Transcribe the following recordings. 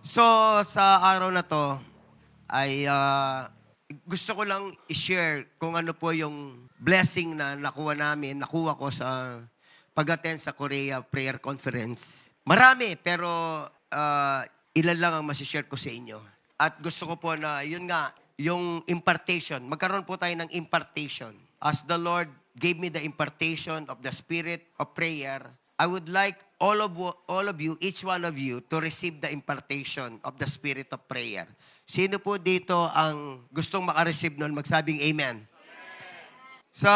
So, sa araw na to, ay gusto ko lang i-share kung ano po yung blessing na nakuha ko sa pag-attend sa Korea Prayer Conference. Marami, pero ilan lang ang masishare ko sa inyo. At gusto ko po na, yun nga, yung impartation. Magkaroon po tayo ng impartation. As the Lord gave me the impartation of the spirit of prayer, I would like all of you, each one of you, to receive the impartation of the spirit of prayer. Sino po dito ang gustong makareceive nun? Magsabing amen. Sa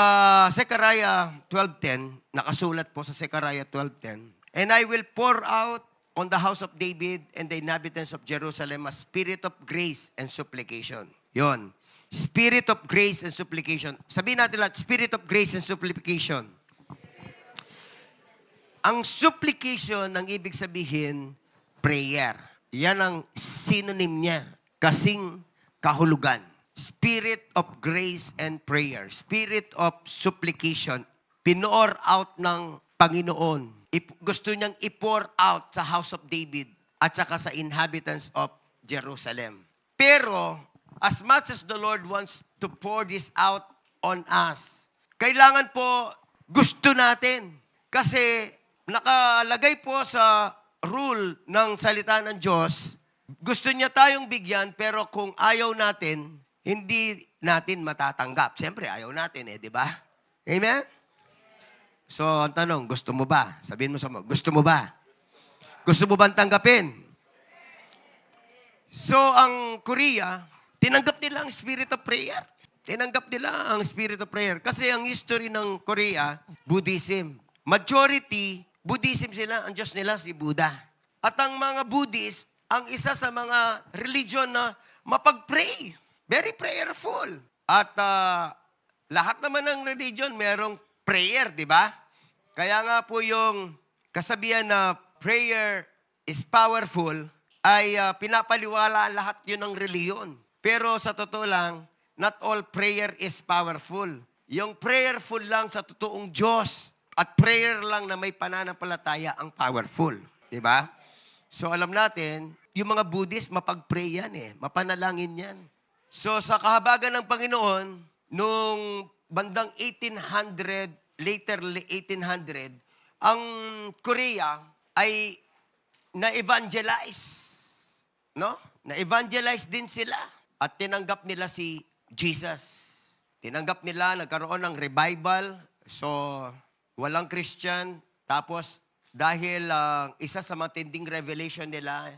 Zechariah 12:10, nakasulat po sa Zechariah 12:10, and I will pour out on the house of David and the inhabitants of Jerusalem a spirit of grace and supplication. Yon. Spirit of grace and supplication. Sabihin natin lahat, spirit of grace and supplication. Ang supplication, ang ibig sabihin, prayer. Yan ang synonym niya. Kasing kahulugan. Spirit of grace and prayer. Spirit of supplication. Pinoor out ng Panginoon. Gusto niyang i-pour out sa house of David at saka sa inhabitants of Jerusalem. Pero, as much as the Lord wants to pour this out on us, kailangan po gusto natin. Kasi nakalagay po sa rule ng salita ng Diyos, gusto niya tayong bigyan, pero kung ayaw natin, hindi natin matatanggap. Siyempre, ayaw natin di ba? Amen? So, ang tanong, gusto mo ba? Sabihin mo sa mga, gusto mo ba? Gusto mo bang tanggapin? So, ang Korea, tinanggap nila ang spirit of prayer. Tinanggap nila ang spirit of prayer. Kasi ang history ng Korea, Buddhism. Majority, Buddhism sila, ang Diyos nila si Buddha. At ang mga Buddhist, ang isa sa mga religion na mapag-pray. Very prayerful. At lahat naman ng religion, merong prayer, di ba? Kaya nga po yung kasabihan na prayer is powerful, ay pinapaliwala lahat yun ng reliyon. Pero sa totoo lang, not all prayer is powerful. Yung prayerful lang sa totoong Diyos at prayer lang na may pananampalataya ang powerful. Diba? So alam natin, yung mga Buddhist, mapag-pray yan mapanalangin yan. So sa kahabagan ng Panginoon, nung bandang 1800, later 1800, ang Korea ay na-evangelize. No? Na-evangelize din sila. At tinanggap nila si Jesus. Tinanggap nila, nagkaroon ng revival. So, walang Christian. Tapos, dahil isa sa matinding revelation nila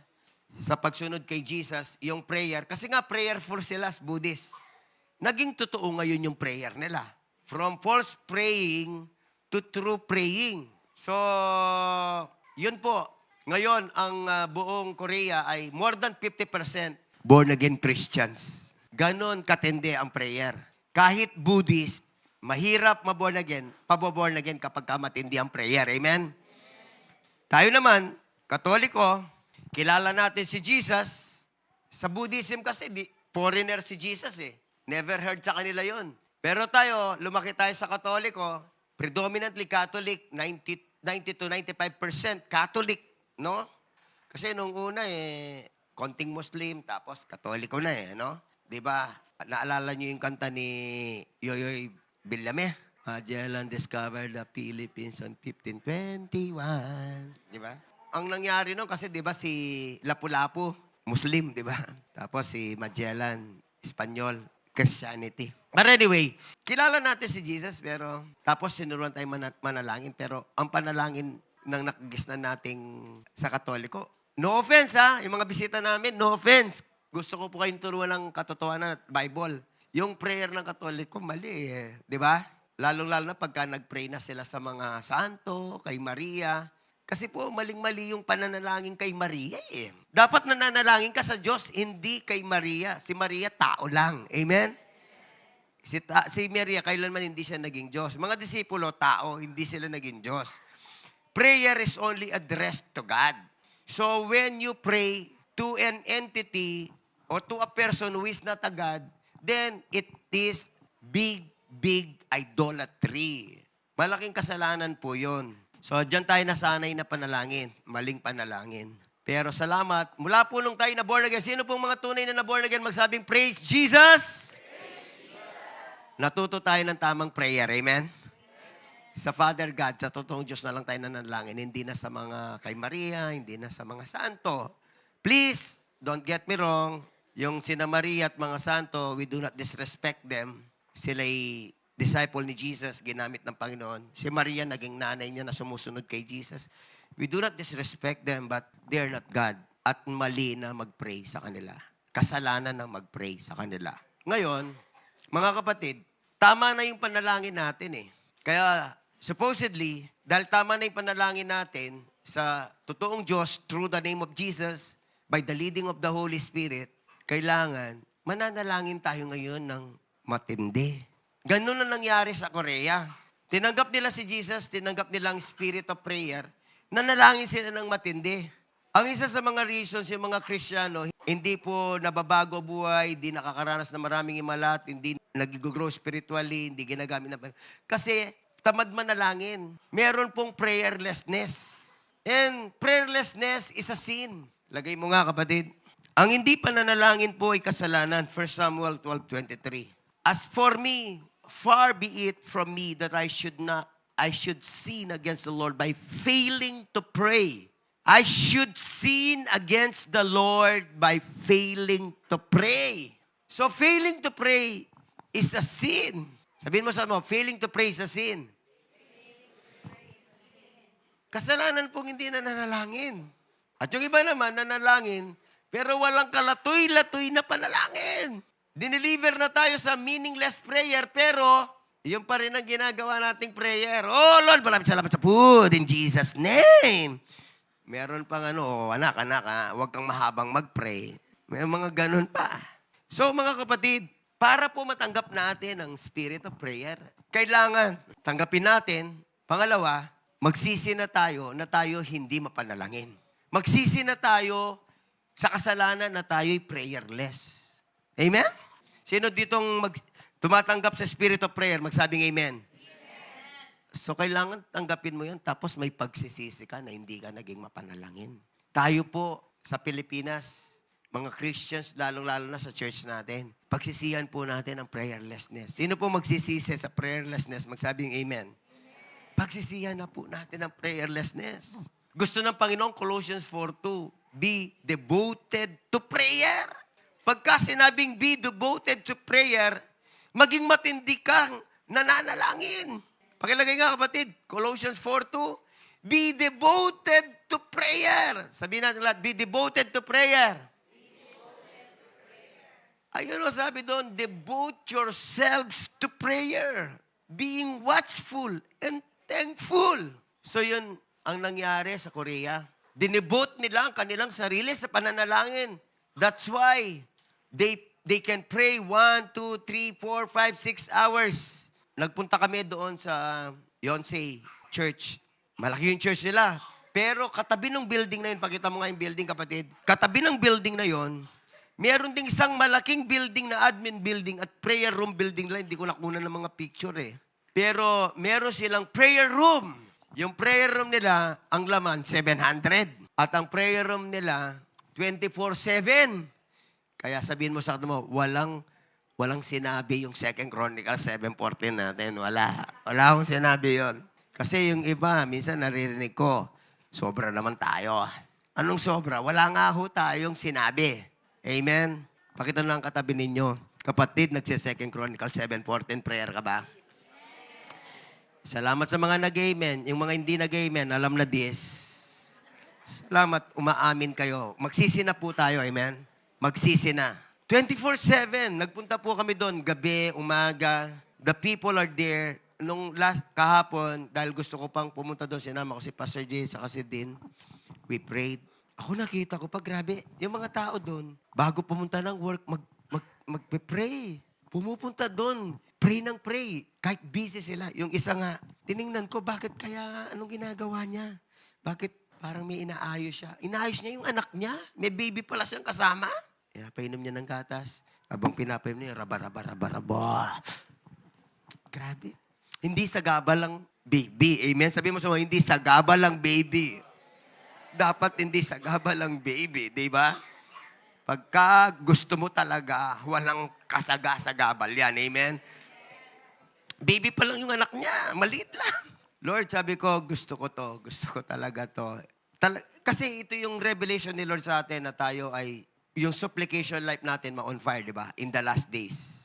sa pagsunod kay Jesus, yung prayer. Kasi nga, prayerful sila as Buddhist. Naging totoo ngayon yung prayer nila. From false praying to true praying. So, yun po. Ngayon, ang buong Korea ay more than 50% born-again Christians. Ganon katindi ang prayer. Kahit Buddhist, mahirap ma-born again, paboborn again kapag matindi ang prayer. Amen? Tayo naman, Katoliko, kilala natin si Jesus. Sa Buddhism kasi, foreigner si Jesus Never heard sa kanila yon. Pero tayo, lumaki tayo sa Katoliko, predominantly Catholic, 90 to 95% Catholic, no? Kasi nung una konting Muslim, tapos Katoliko na no? Di ba? Naalala niyo yung kanta ni Yoyoy Villame? Magellan discovered the Philippines on 1521. Di ba? Ang nangyari nun kasi di ba si Lapu-Lapu, Muslim, di ba? Tapos si Magellan, Espanyol, Christianity. But anyway, kilala natin si Jesus, pero tapos sinuruan tayo manalangin, pero ang panalangin ng nakagisnan nating sa Katoliko, no offense yung mga bisita namin, no offense. Gusto ko po kayong turuan ng katotohanan at Bible. Yung prayer ng Katoliko, mali di ba? Lalong-lalo na pagka nag-pray na sila sa mga santo, kay Maria. Kasi po, maling-mali yung pananalangin kay Maria Dapat nananalangin ka sa Diyos, hindi kay Maria. Si Maria, tao lang. Amen? Si Maria, kailanman hindi siya naging Diyos. Mga disipulo, tao, hindi sila naging Diyos. Prayer is only addressed to God. So when you pray to an entity or to a person who is not a God, then it is big idolatry. Malaking kasalanan po yun. So, dyan tayo nasanay na panalangin. Maling panalangin. Pero salamat, mula po nung tayo na born again, sino pong mga tunay na born again magsabing, Praise Jesus? Natuto tayo ng tamang prayer, amen? Sa Father God, sa totoong Diyos na lang tayo nanalangin, hindi na sa mga kay Maria, hindi na sa mga santo. Please, don't get me wrong, yung sina Maria at mga santo, we do not disrespect them. Sila'y disciple ni Jesus, ginamit ng Panginoon. Si Maria, naging nanay niya na sumusunod kay Jesus. We do not disrespect them, but they're not God. At mali na mag-pray sa kanila. Kasalanan na mag-pray sa kanila. Ngayon, mga kapatid, tama na yung panalangin natin eh. Kaya, supposedly, dahil tama na yung panalangin natin sa totoong Diyos through the name of Jesus, by the leading of the Holy Spirit, kailangan mananalangin tayo ngayon ng matindi. Ganun na nangyari sa Korea. Tinanggap nila si Jesus, tinanggap nila ang spirit of prayer, nanalangin sila ng matindi. Ang isa sa mga reasons, yung mga Kristiyano, hindi po nababago buhay, hindi nakakaranas ng maraming imalat, hindi nag-grow spiritually, hindi ginagamit na. Kasi tamad manalangin. Meron pong prayerlessness. And prayerlessness is a sin. Lagay mo nga, kapatid. Ang hindi pananalangin po ay kasalanan. 1 Samuel 12:23. As for me, far be it from me that I should sin against the Lord by failing to pray. I should sin against the Lord by failing to pray. So failing to pray is a sin. Sabihin mo sa mo, failing to pray is a sin. Kasalanan pong hindi na nanalangin. At yung iba naman, nanalangin, pero walang kalatoy-latoy na panalangin. Dineliver na tayo sa meaningless prayer, pero yung pa rin ang ginagawa nating prayer. Oh Lord, maraming salamat sa food in Jesus' name. Meron pang anak, huwag kang mahabang mag-pray. May mga ganun pa. So mga kapatid, para po matanggap natin ang spirit of prayer, kailangan tanggapin natin, pangalawa, magsisi na tayo hindi mapanalangin. Magsisi na tayo sa kasalanan na tayo'y prayerless. Amen? Sino ditong tumatanggap sa spirit of prayer, magsabing amen? So, kailangan tanggapin mo yan, tapos may pagsisisi ka na hindi ka naging mapanalangin. Tayo po sa Pilipinas, mga Christians, lalong-lalo na sa church natin, pagsisihan po natin ang prayerlessness. Sino po magsisisi sa prayerlessness? Magsabing amen. Pagsisihan na po natin ang prayerlessness. Gusto ng Panginoon, Colossians 4:2, be devoted to prayer. Pagka sinabing be devoted to prayer, maging matindi kang nananalangin. Pakilagay nga, kapatid, Colossians 4:2, be devoted to prayer. Sabihin natin lahat, be devoted to prayer. Ayun o, sabi doon, devote yourselves to prayer. Being watchful and thankful. So yun ang nangyari sa Korea. Dinebote nila ang kanilang sarili sa pananalangin. That's why they can pray 1, 2, 3, 4, 5, 6 hours. Nagpunta kami doon sa Yonsei Church. Malaki yung church nila. Pero katabi ng building na yun, pakita mo nga yung building, kapatid. Katabi ng building na yun, meron ding isang malaking building na admin building at prayer room building lang. Hindi ko nakuha ng mga picture eh. Pero meron silang prayer room. Yung prayer room nila, ang laman, 700. At ang prayer room nila, 24/7. Kaya sabihin mo sa akin mo, walang sinabi yung 2 Chronicles 7:14 natin. Wala akong sinabi yon. Kasi yung iba, minsan naririnig ko, sobra naman tayo. Anong sobra? Wala nga ho tayong sinabi. Amen? Pakita lang ang katabi ninyo. Kapatid, nagsi-2 Chronicles 7:14, prayer ka ba? Salamat sa mga nag-amen. Yung mga hindi nag-amen, alam na this. Salamat, umaamin kayo. Magsisi na po tayo, amen? Magsisi na. 24/7, nagpunta po kami doon, gabi, umaga. The people are there. Nung kahapon, dahil gusto ko pang pumunta doon, sinama ko si Pastor Jay, saka si Dean. We prayed. Ako nakita ko pa, grabe, yung mga tao doon, bago pumunta ng work, magpe-pray. Pumupunta doon, pray ng pray. Kahit busy sila. Yung isa nga, tiningnan ko, bakit kaya, anong ginagawa niya? Bakit parang may inaayos siya? Inaayos niya yung anak niya. May baby pala siyang kasama. Pinapainom niya ng gatas. Habang pinapainom niya, raba. Grabe. Hindi sa gaba lang baby. Amen? Sabi mo sa mga, hindi sa gaba lang baby. Dapat hindi sagabal ang baby, di ba? Pagka gusto mo talaga, walang kasaga-sagabal yan. Amen? Baby pa lang yung anak niya. Maliit lang. Lord, sabi ko, gusto ko to. Gusto ko talaga to. Kasi ito yung revelation ni Lord sa atin na tayo ay, yung supplication life natin ma-on fire, di ba? In the last days.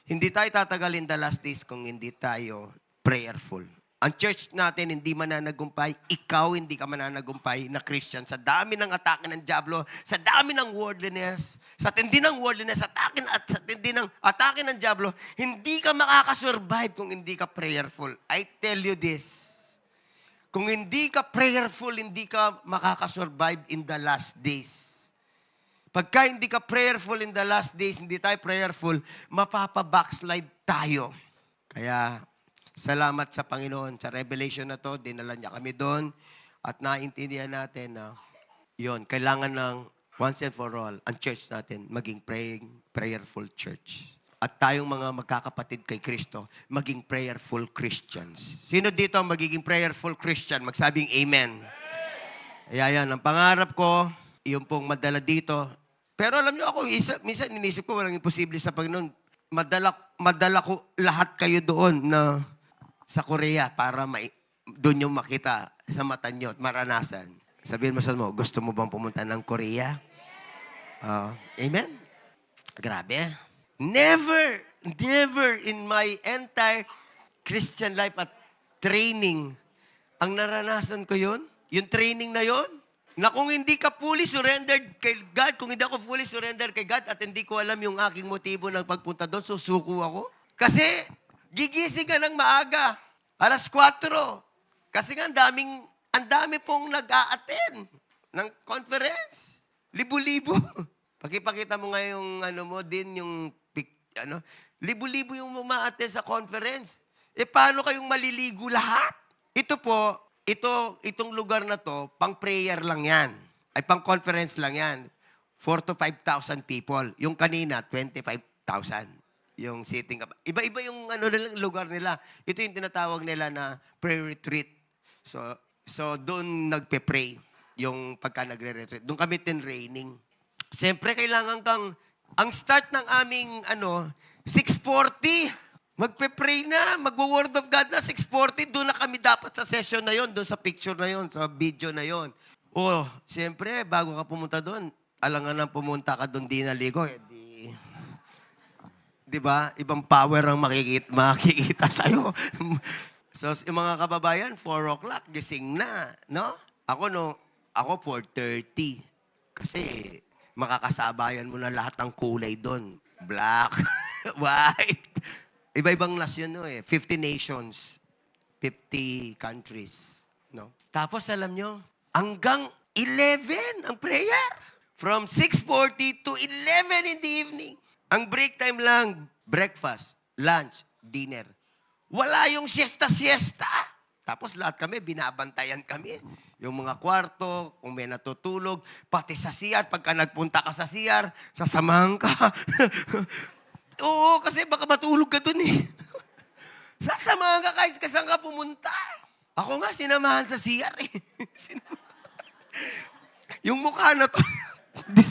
Hindi tayo tatagal in the last days kung hindi tayo prayerful. Ang church natin hindi mananagumpay, ikaw hindi ka mananagumpay na Christian. Sa dami ng atake ng diablo, sa dami ng worldliness, sa tindi ng worldliness, sa tindi ng atake ng diablo, hindi ka makakasurvive kung hindi ka prayerful. I tell you this. Kung hindi ka prayerful, hindi ka makakasurvive in the last days. Pagka hindi ka prayerful in the last days, hindi tayo prayerful, mapapa-backslide tayo. Kaya, salamat sa Panginoon. Sa revelation na to, dinala niya kami doon at naintindihan natin na yun, kailangan ng once and for all, ang church natin maging prayerful church. At tayong mga magkakapatid kay Kristo, maging prayerful Christians. Sino dito ang magiging prayerful Christian? Magsabing amen. Yan, ang pangarap ko, yung pong madala dito. Pero alam niyo ako, minsan inisip ko walang imposible sa Panginoon. Madala ko lahat kayo doon na sa Korea para doon yung makita sa mata niyo at maranasan. Sabihin mo sa mo, gusto mo bang pumunta ng Korea? Amen? Grabe. Never in my entire Christian life at training, ang naranasan ko yun, yung training na yun, na kung hindi ka fully surrendered kay God, kung hindi ako fully surrendered kay God at hindi ko alam yung aking motibo ng pagpunta doon, susuko ako. Kasi gigising ka ng maaga, 4:00. Kasi nga ang dami pong nag-a-attend ng conference. Libo-libo. Pakipakita mo nga yung libo-libo yung ma-attend sa conference. Paano kayong maliligo lahat? Itong lugar na to, pang prayer lang yan. Ay pang conference lang yan. 4,000 to 5,000 people. Yung kanina, 25,000. Yung sitting up. Iba-iba yung lugar nila. Ito yung tinatawag nila na prayer retreat. So doon nagpe-pray yung pagka nagre-retreat. Doon kami tinraining. Siyempre, kailangan ang start ng aming 6:40. Magpe-pray na, magwo-word of God na, 6:40, doon na kami dapat sa session na yon, doon sa picture na yon, sa video na yon. Siyempre, bago ka pumunta doon, alangan na pumunta ka doon, di naligo. Di ba? Ibang power ang makikita sa'yo. So, yung mga kababayan, 4 o'clock, gising na, no? Ako 4:30. Kasi, makakasabayan mo na lahat ng kulay doon. Black, white. Iba-ibang nasyon, 50 nations, 50 countries, no? Tapos, alam nyo, hanggang 11 ang prayer. From 6:40 to 11 in the evening. Ang break time lang, breakfast, lunch, dinner. Wala yung siesta-siesta. Tapos lahat kami, binabantayan kami. Yung mga kwarto, kung may natutulog, pati sa CR, pagka nagpunta ka sa CR, sasamahan ka. Oo, kasi baka matulog ka dun eh. Sasamahan ka kahit saan ka pumunta. Ako nga, sinamahan sa CR eh. Yung mukha na to, di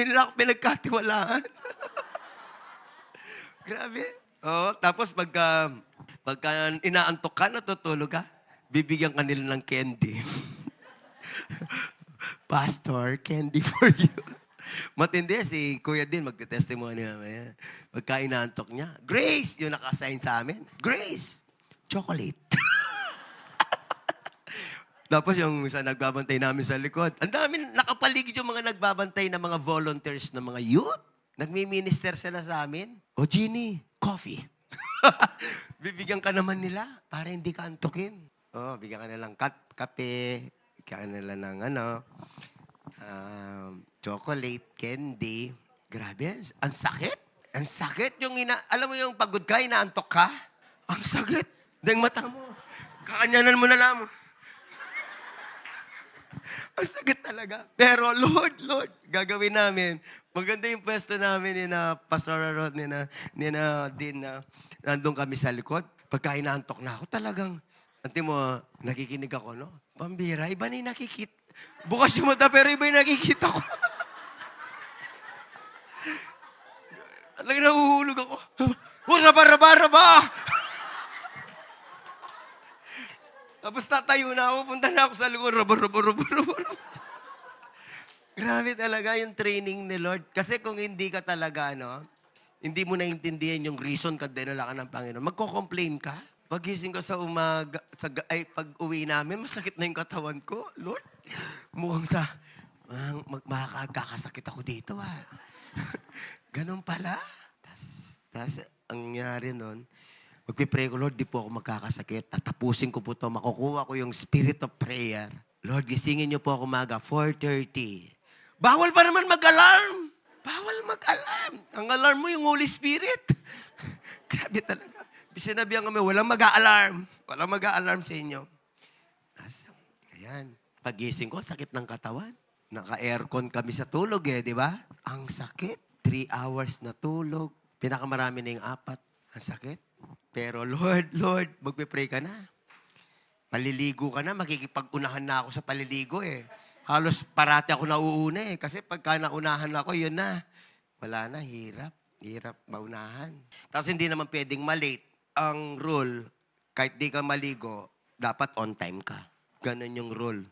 nila ako pinagkatiwalaan. Grabe. Tapos pagka inaantok ka, natutulog ka, bibigyan ka nila ng candy. Pastor, candy for you. Matindi, si Kuya din magte-testimony mamaya. Pagka inaantok niya, Grace, yung naka-assign sa amin. Grace, chocolate. Tapos yung isa nagbabantay namin sa likod, ang dami, nakapaligid yung mga nagbabantay na mga volunteers na mga youth. Nagmi-minister sila sa amin. Jeannie, coffee. Bibigyan ka naman nila para hindi ka antukin. Bigyan ka nilang kape, bigyan ka nila ng chocolate, candy. Grabe, ang sakit. Ang sakit yung alam mo yung pagod ka, inaantok ka? Ang sakit. Dahil mata mo, kakanyanan mo na lang. Ang sakit talaga. Pero Lord, gagawin namin. Maganda yung pwesto namin ni na Pastor Rod, ni na Din na nandun kami sa likod. Pagka inaantok na ako, talagang Ante mo, nakikinig ako, no? Pambira, iba na yung nakikita. Bukas yung mata, pero iba yung nakikita ko. Talagang nahuhulog ako. Oh, raba! Tapos tatayo na ako, punta na ako sa likod, raba. Grabe talaga yung training ni Lord. Kasi kung hindi ka talaga, no, hindi mo naintindihan yung reason ka dinala ka ng Panginoon, magko-complain ka. Pagising ko sa umaga, pag-uwi namin, masakit na yung katawan ko. Lord, mukhang makakasakit ako dito, Ganun pala. Tas ang nangyari nun, magpipray ko, Lord, di po ako magkakasakit. Tatapusin ko po to, makukuha ko yung spirit of prayer. Lord, gisingin niyo po ako umaga, 4:30. Bawal pa naman mag-alarm. Bawal mag-alarm. Ang alarm mo yung Holy Spirit. Grabe talaga. Sinabihan kami, walang mag-a-alarm. Walang mag-a-alarm sa inyo. Ayan. Pagising ko, sakit ng katawan. Naka-aircon kami sa tulog di ba? Ang sakit. 3 hours na tulog. Pinakamarami na yung 4. Ang sakit. Pero Lord, magpipray ka na. Maliligo ka na, makikipag-unahan na ako sa paliligo Halos parati ako nauuna Kasi pagka naunahan ako, yun na. Wala na, hirap. Hirap maunahan. Tapos hindi naman pwedeng malate. Ang rule, kahit di ka maligo, dapat on time ka. Ganon yung rule.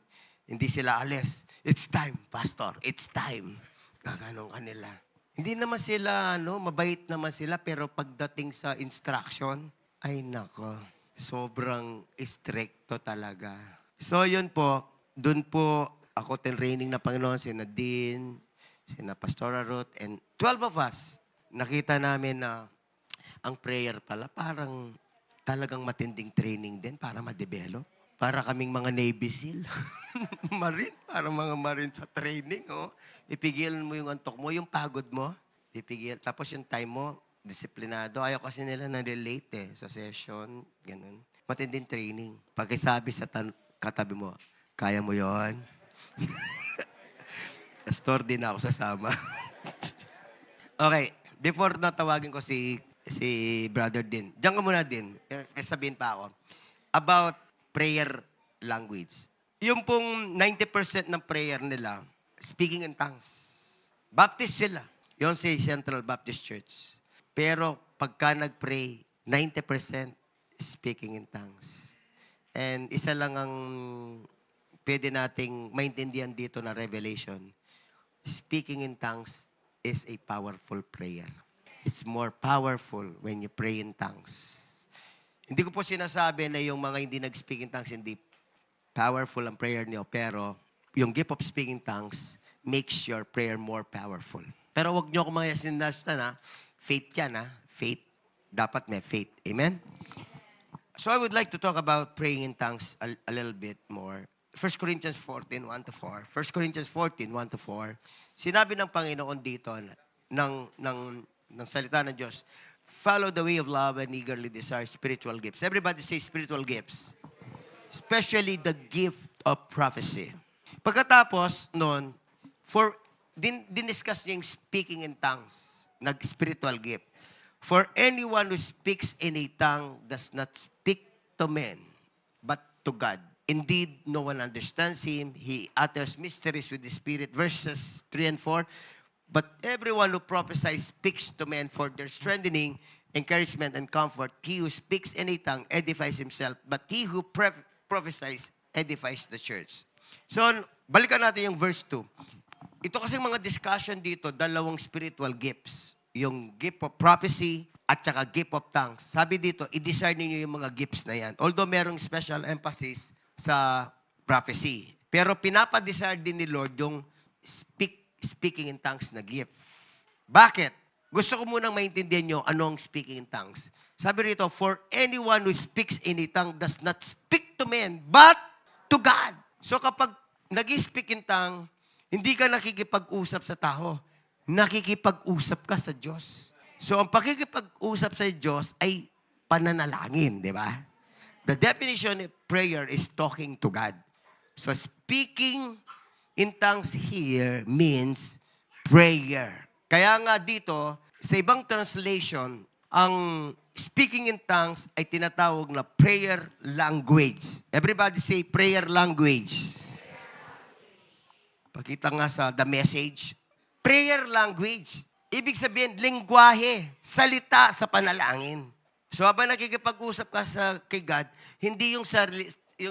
Hindi sila alis. It's time, pastor. It's time. Gaganon kanila. Hindi naman sila, mabait naman sila, pero pagdating sa instruction, ay nako, sobrang stricto talaga. So yun po, dun po ako training na Panginoon, sina Dean, sina Pastora Ruth, and 12 of us, nakita namin na ang prayer pala parang talagang matinding training din para ma-develop. Para kaming mga Navy SEAL. Marine, parang mga Marine sa training. Ipigilan mo yung antok mo, yung pagod mo. Ipigil. Tapos yung time mo, disiplinado. Ayaw kasi nila na-relate sa session. Ganun. Matinding training. Pagkisabi sa katabi mo, kaya mo yon. Pastor din ako sasama. Okay. Before natawagin ko si Brother Din. Diyan ka muna, Din. Sabihin pa ako. About prayer language. Yung pong 90% ng prayer nila, speaking in tongues. Baptist sila. Yun si Central Baptist Church. Pero pagka nag-pray, 90% speaking in tongues. And isa lang ang pwede nating maintindihan dito na revelation. Speaking in tongues is a powerful prayer. It's more powerful when you pray in tongues. Hindi ko po sinasabi na yung mga hindi nag-speak in tongues, hindi powerful ang prayer niyo, pero yung gift of speaking tongues makes your prayer more powerful. Pero wag niyo ako mga sinastan, faith yan, faith. Dapat may faith. Amen? So I would like to talk about praying in tongues a little bit more. 1 Corinthians 14, 1-4. 1 Corinthians 14, 1-4. Sinabi ng Panginoon dito ng salita ng Diyos, follow the way of love and eagerly desire spiritual gifts. Everybody say spiritual gifts. Especially the gift of prophecy. Pagkatapos nun, diniscuss niya yung speaking in tongues, nag-spiritual gift. For anyone who speaks in a tongue does not speak to men, but to God. Indeed, no one understands him. He utters mysteries with the Spirit. Verses 3 and 4. But everyone who prophesies speaks to men for their strengthening, encouragement, and comfort. He who speaks in a tongue edifies himself, but he who prophesies edifies the church. So, balikan natin yung verse 2. Ito kasi mga discussion dito, dalawang spiritual gifts. Yung gift of prophecy at saka gift of tongues. Sabi dito, i-desire ninyo yung mga gifts na yan. Although merong special emphasis sa prophecy. Pero pinapa-desire din ni Lord yung speaking in tongues na gift. Bakit? Gusto ko munang maintindihan nyo anong speaking in tongues. Sabi rito, for anyone who speaks in a tongue does not speak to men, but to God. So kapag nag-speak in tongue, hindi ka nakikipag-usap sa tao. Nakikipag-usap ka sa Diyos. So ang pakikipag-usap sa Diyos ay pananalangin, di ba? The definition of prayer is talking to God. So speaking in tongues here means prayer. Kaya nga dito, sa ibang translation, ang speaking in tongues ay tinatawag na prayer language. Everybody say prayer language. Pakita nga sa The Message. Prayer language. Ibig sabihin, lengguwahe, salita sa panalangin. So habang nakikipag-usap ka kay God, hindi yung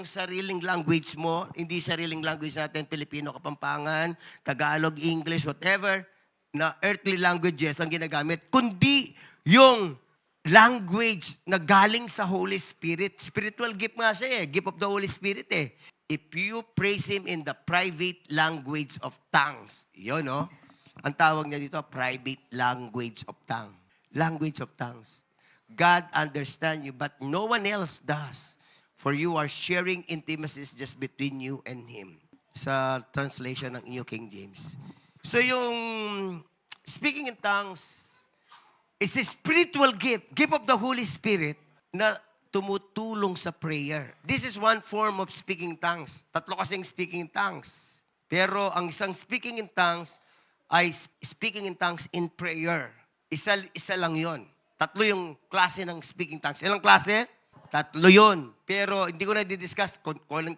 sariling language mo, hindi sariling language natin, Pilipino, Kapampangan, Tagalog, English, whatever, na earthly languages ang ginagamit, kundi yung language na galing sa Holy Spirit. Spiritual gift nga siya gift of the Holy Spirit If you praise Him in the private language of tongues, yun ang tawag niya dito, private language of tongue. Language of tongues. God understands you, but no one else does. For you are sharing intimacies just between you and Him. Sa translation ng New King James. So yung speaking in tongues is a spiritual gift of the Holy Spirit na tumutulong sa prayer. This is one form of speaking tongues. Tatlo kasing speaking in tongues. Pero ang isang speaking in tongues ay speaking in tongues in prayer. Isa lang yon. Tatlo yung klase ng speaking tongues. Ilang klase? Tatlo yon. Pero hindi ko na di-discuss. Kulang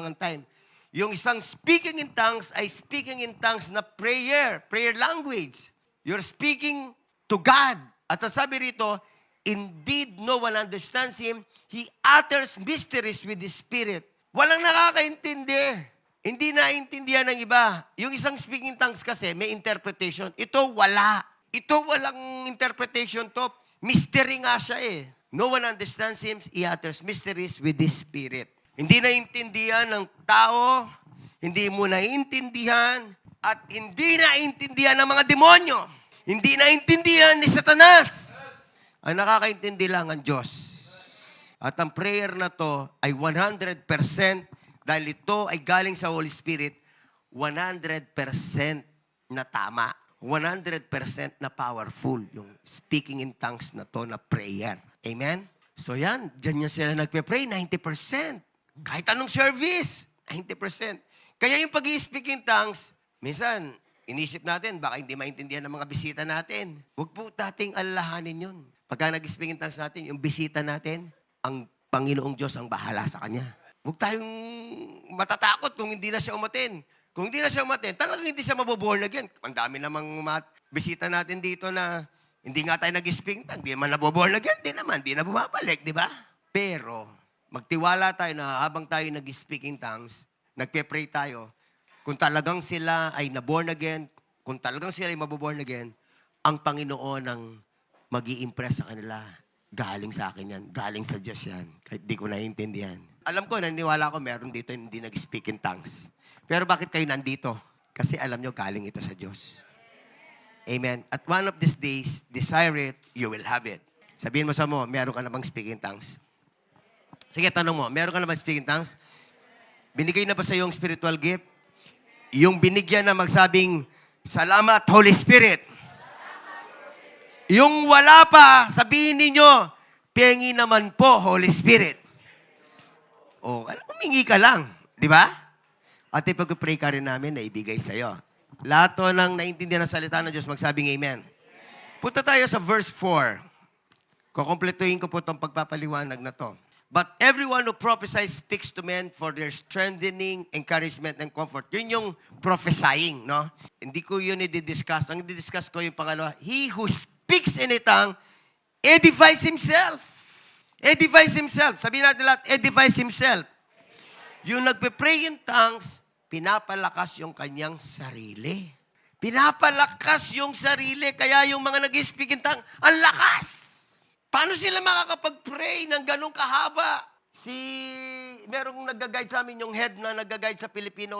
ang time. Yung isang speaking in tongues ay speaking in tongues na prayer language. You're speaking to God. At ang sabi rito, indeed no one understands Him. He utters mysteries with His Spirit. Walang nakakaintindi. Hindi naintindihan ng iba. Yung isang speaking tongues kasi may interpretation. Ito wala. Ito walang interpretation to. Mystery nga siya No one understands Him. He utters mysteries with His Spirit. Hindi naintindihan ng tao, hindi mo naintindihan, at hindi naintindihan ng mga demonyo. Hindi naintindihan ni Satanas. Ang nakakaintindi lang ang Diyos. At ang prayer na to ay 100% dahil ito ay galing sa Holy Spirit, 100% na tama. 100% na powerful yung speaking in tongues na to na prayer. Amen? So yan, dyan niya sila nagpe-pray, 90%. Kahit anong service, 90%. Kaya yung pag-i-speak in tongues, minsan, inisip natin, baka hindi maintindihan ng mga bisita natin. Huwag po dating alalahanin yun. Pagka nag-speak in tongues natin, yung bisita natin, ang Panginoong Diyos ang bahala sa Kanya. Huwag tayong matatakot kung hindi na siya umatin. Kung hindi na siya umatin, talagang hindi siya maboborn again. Ang dami namang bisita natin dito na hindi nga tayo nag-speak in tongues, hindi naman naboborn again, hindi na bumabalik, di ba? Pero, magtiwala tayo na habang tayo nag-speak in tongues, nagpe-pray tayo, kung talagang sila ay na-born again, kung talagang sila ay maboborn again, ang Panginoon ang mag-i-impress sa kanila. Galing sa akin yan. Galing sa Diyos yan. Kahit di ko naiintindihan. Alam ko, naniniwala ko, meron dito hindi nag-speak in tongues. Pero bakit kayo nandito? Kasi alam nyo, galing ito sa Diyos. Amen. At one of these days, desire it, you will have it. Sabihin mo sa mo, meron ka namang speak in tongues. Sige, tanong mo, meron ka na ba speaking tongues? Binigay na ba sa iyo yung spiritual gift? Yung binigyan na magsabing, salamat, Holy Spirit. Yung wala pa, sabihin ninyo, pengi naman po, Holy Spirit. O, humingi ka lang. Di ba? At ipag-pray ka rin namin na ibigay sa iyo. Lahat to ng naintindihan ng salita ng Diyos, magsabing amen. Punta tayo sa verse 4. Kukumpletuhin ko po itong pagpapaliwanag na to. But everyone who prophesies speaks to men for their strengthening, encouragement, and comfort. Yun yung prophesying, no? Hindi ko yun i-discuss. Ang i-discuss ko yung pangalawa. He who speaks in a tongue edifies himself. Edifies himself. Sabihin natin lahat, edifies himself. Yung nagpe-pray in tongues, pinapalakas yung kanyang sarili. Pinapalakas yung sarili. Kaya yung mga nag-speak in tongues, ang lakas! Paano sila makakapag-pray ng ganong kahaba? Merong nag-guide sa amin, yung head na nag-guide sa Filipino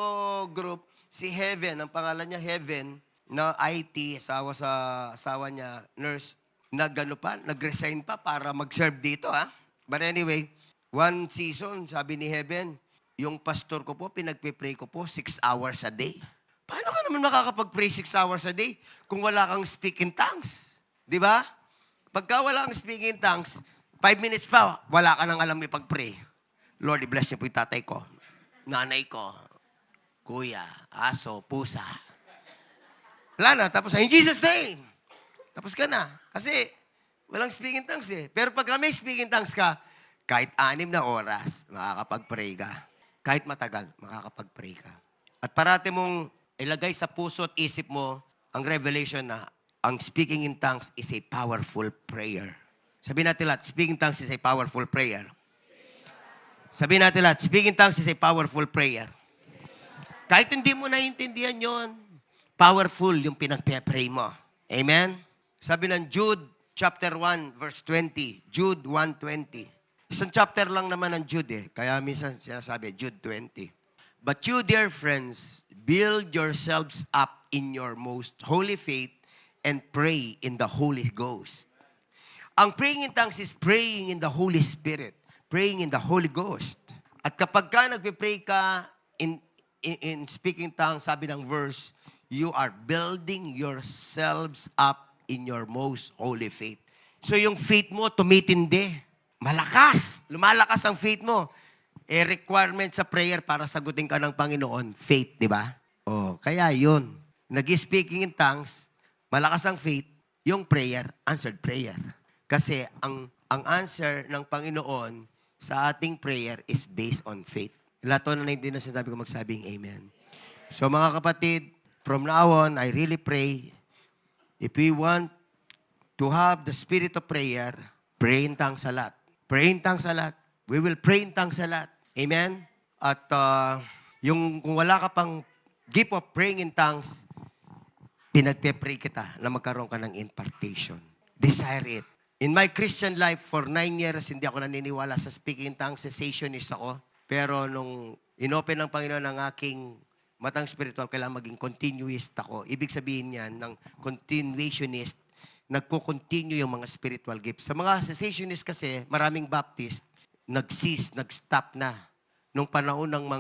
group, si Heaven, ang pangalan niya Heaven, na IT, asawa niya, nurse, nag-resign pa para mag-serve dito, ha? But anyway, one season, sabi ni Heaven, yung pastor ko po, pinagpe-pray ko po 6 hours a day. Paano ka naman makakapag-pray 6 hours a day kung wala kang speak in tongues? Di ba? Pagka wala kang speaking in tongues, 5 minutes pa, wala ka nang alam ipag-pray. Lord, i-bless niyo po yung tatay ko, nanay ko, kuya, aso, pusa. Wala na, tapos in Jesus' name. Tapos ka na. Kasi Walang speaking tongues eh. Pero pag may speaking tongues ka, kahit 6 na oras, makakapag-pray ka. Kahit matagal, makakapag-pray ka. At parati mong ilagay sa puso at isip mo ang revelation na ang speaking in tongues is a powerful prayer. Sabihin natin lahat, speaking tongues is a powerful prayer. Sabihin natin lahat, speaking tongues is a powerful prayer. Kahit hindi mo naiintindihan yon, powerful yung pinagpe-pray mo. Amen? Sabi ng Jude chapter 1 verse 20. Jude 1:20. Isang chapter lang naman ng Jude eh. Kaya minsan sinasabi, Jude 20. But you, dear friends, build yourselves up in your most holy faith and pray in the Holy Ghost. Ang praying in tongues is praying in the Holy Spirit. Praying in the Holy Ghost. At kapag ka nagpe-pray ka in speaking tongues, sabi ng verse, you are building yourselves up in your most holy faith. So yung faith mo tumitindi. Malakas. Lumalakas ang faith mo. Requirement sa prayer para sagutin ka ng Panginoon, faith, di ba? Kaya yun. Nag-speaking in tongues, malakas ang faith, yung prayer, answered prayer. Kasi ang answer ng Panginoon sa ating prayer is based on faith. Lahat na naintindihan na sinasabi ko magsabing amen. So mga kapatid, from now on, I really pray, if we want to have the spirit of prayer, pray in tongues a lot. Pray in tongues a lot. We will pray in tongues a lot. Amen? At kung wala ka pang gift of praying in tongues, pinagpe-pray kita na magkaroon ka ng impartation. Desire it. In my Christian life, for 9 years, hindi ako naniniwala sa speaking in tongues, cessationist ako. Pero nung inopen ng Panginoon ang aking matang spiritual, kailangan maging continuist ako. Ibig sabihin yan, ng continuationist, nagko-continue yung mga spiritual gifts. Sa mga cessationist kasi, maraming Baptist, nag-cease, nag-stop na. Nung panahon ng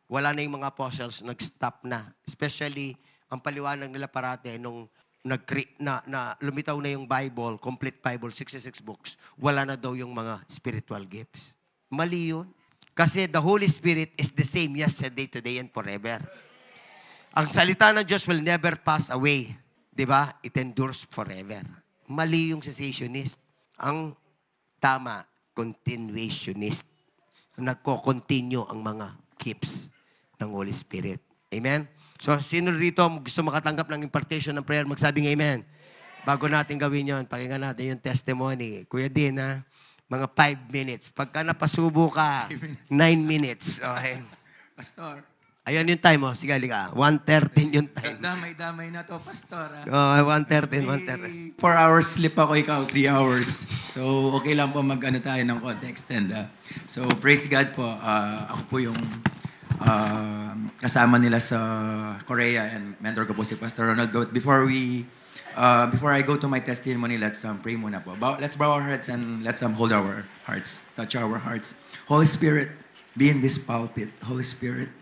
wala na yung mga apostles, nag-stop na. Especially, ang paliwanag nila parate, nung lumitaw na yung Bible, complete Bible, 66 books, wala na daw yung mga spiritual gifts. Mali yun. Kasi the Holy Spirit is the same yesterday, today, and forever. Ang salita ng Diyos will never pass away. Diba? It endures forever. Mali yung cessationist. Ang tama, continuationist. Nagko-continue ang mga gifts ng Holy Spirit. Amen? So, sino rito gusto makatanggap ng impartation ng prayer? Magsabing amen. Bago natin gawin yon, pakinggan natin yung testimony. Kuya Din, mga 5 minutes. Pagka napasubo ka, 9 minutes. Okay. Pastor. Ayun yung time mo. Sige, halika. 1:13 yung time. Damay-damay na to, Pastor. 1:13, 1:13. 4 hours sleep ako, ikaw 3 hours. So, okay lang po tayo ng konti, extend. So, praise God po. Ako po yung kasama nila sa Korea and mentor ko po si Pastor Ronald. But before I go to my testimony, let's pray muna po. Let's bow our hearts and let's hold our hearts, touch our hearts. Holy Spirit, be in this pulpit. Holy Spirit,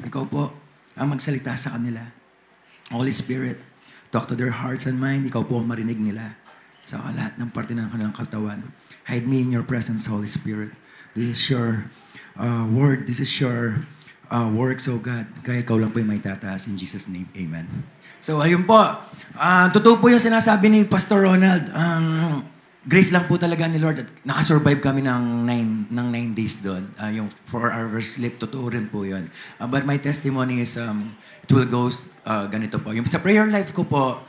ikaw po ang magsalita sa kanila. Holy Spirit, talk to their hearts and mind. Ikaw po ang marinig nila sa lahat ng parte ng kanilang katawan. Hide me in your presence, Holy Spirit. This is your word. This is your works, oh God. Kaya ikaw lang po yung may tataas. In Jesus' name, amen. So, ayun po. Totoo po yung sinasabi ni Pastor Ronald. Grace lang po talaga ni Lord. Nakasurvive kami ng 9 days doon. Yung 4 hours sleep, totoo rin po yun. But my testimony is, it will go ganito po. Yung sa prayer life ko po,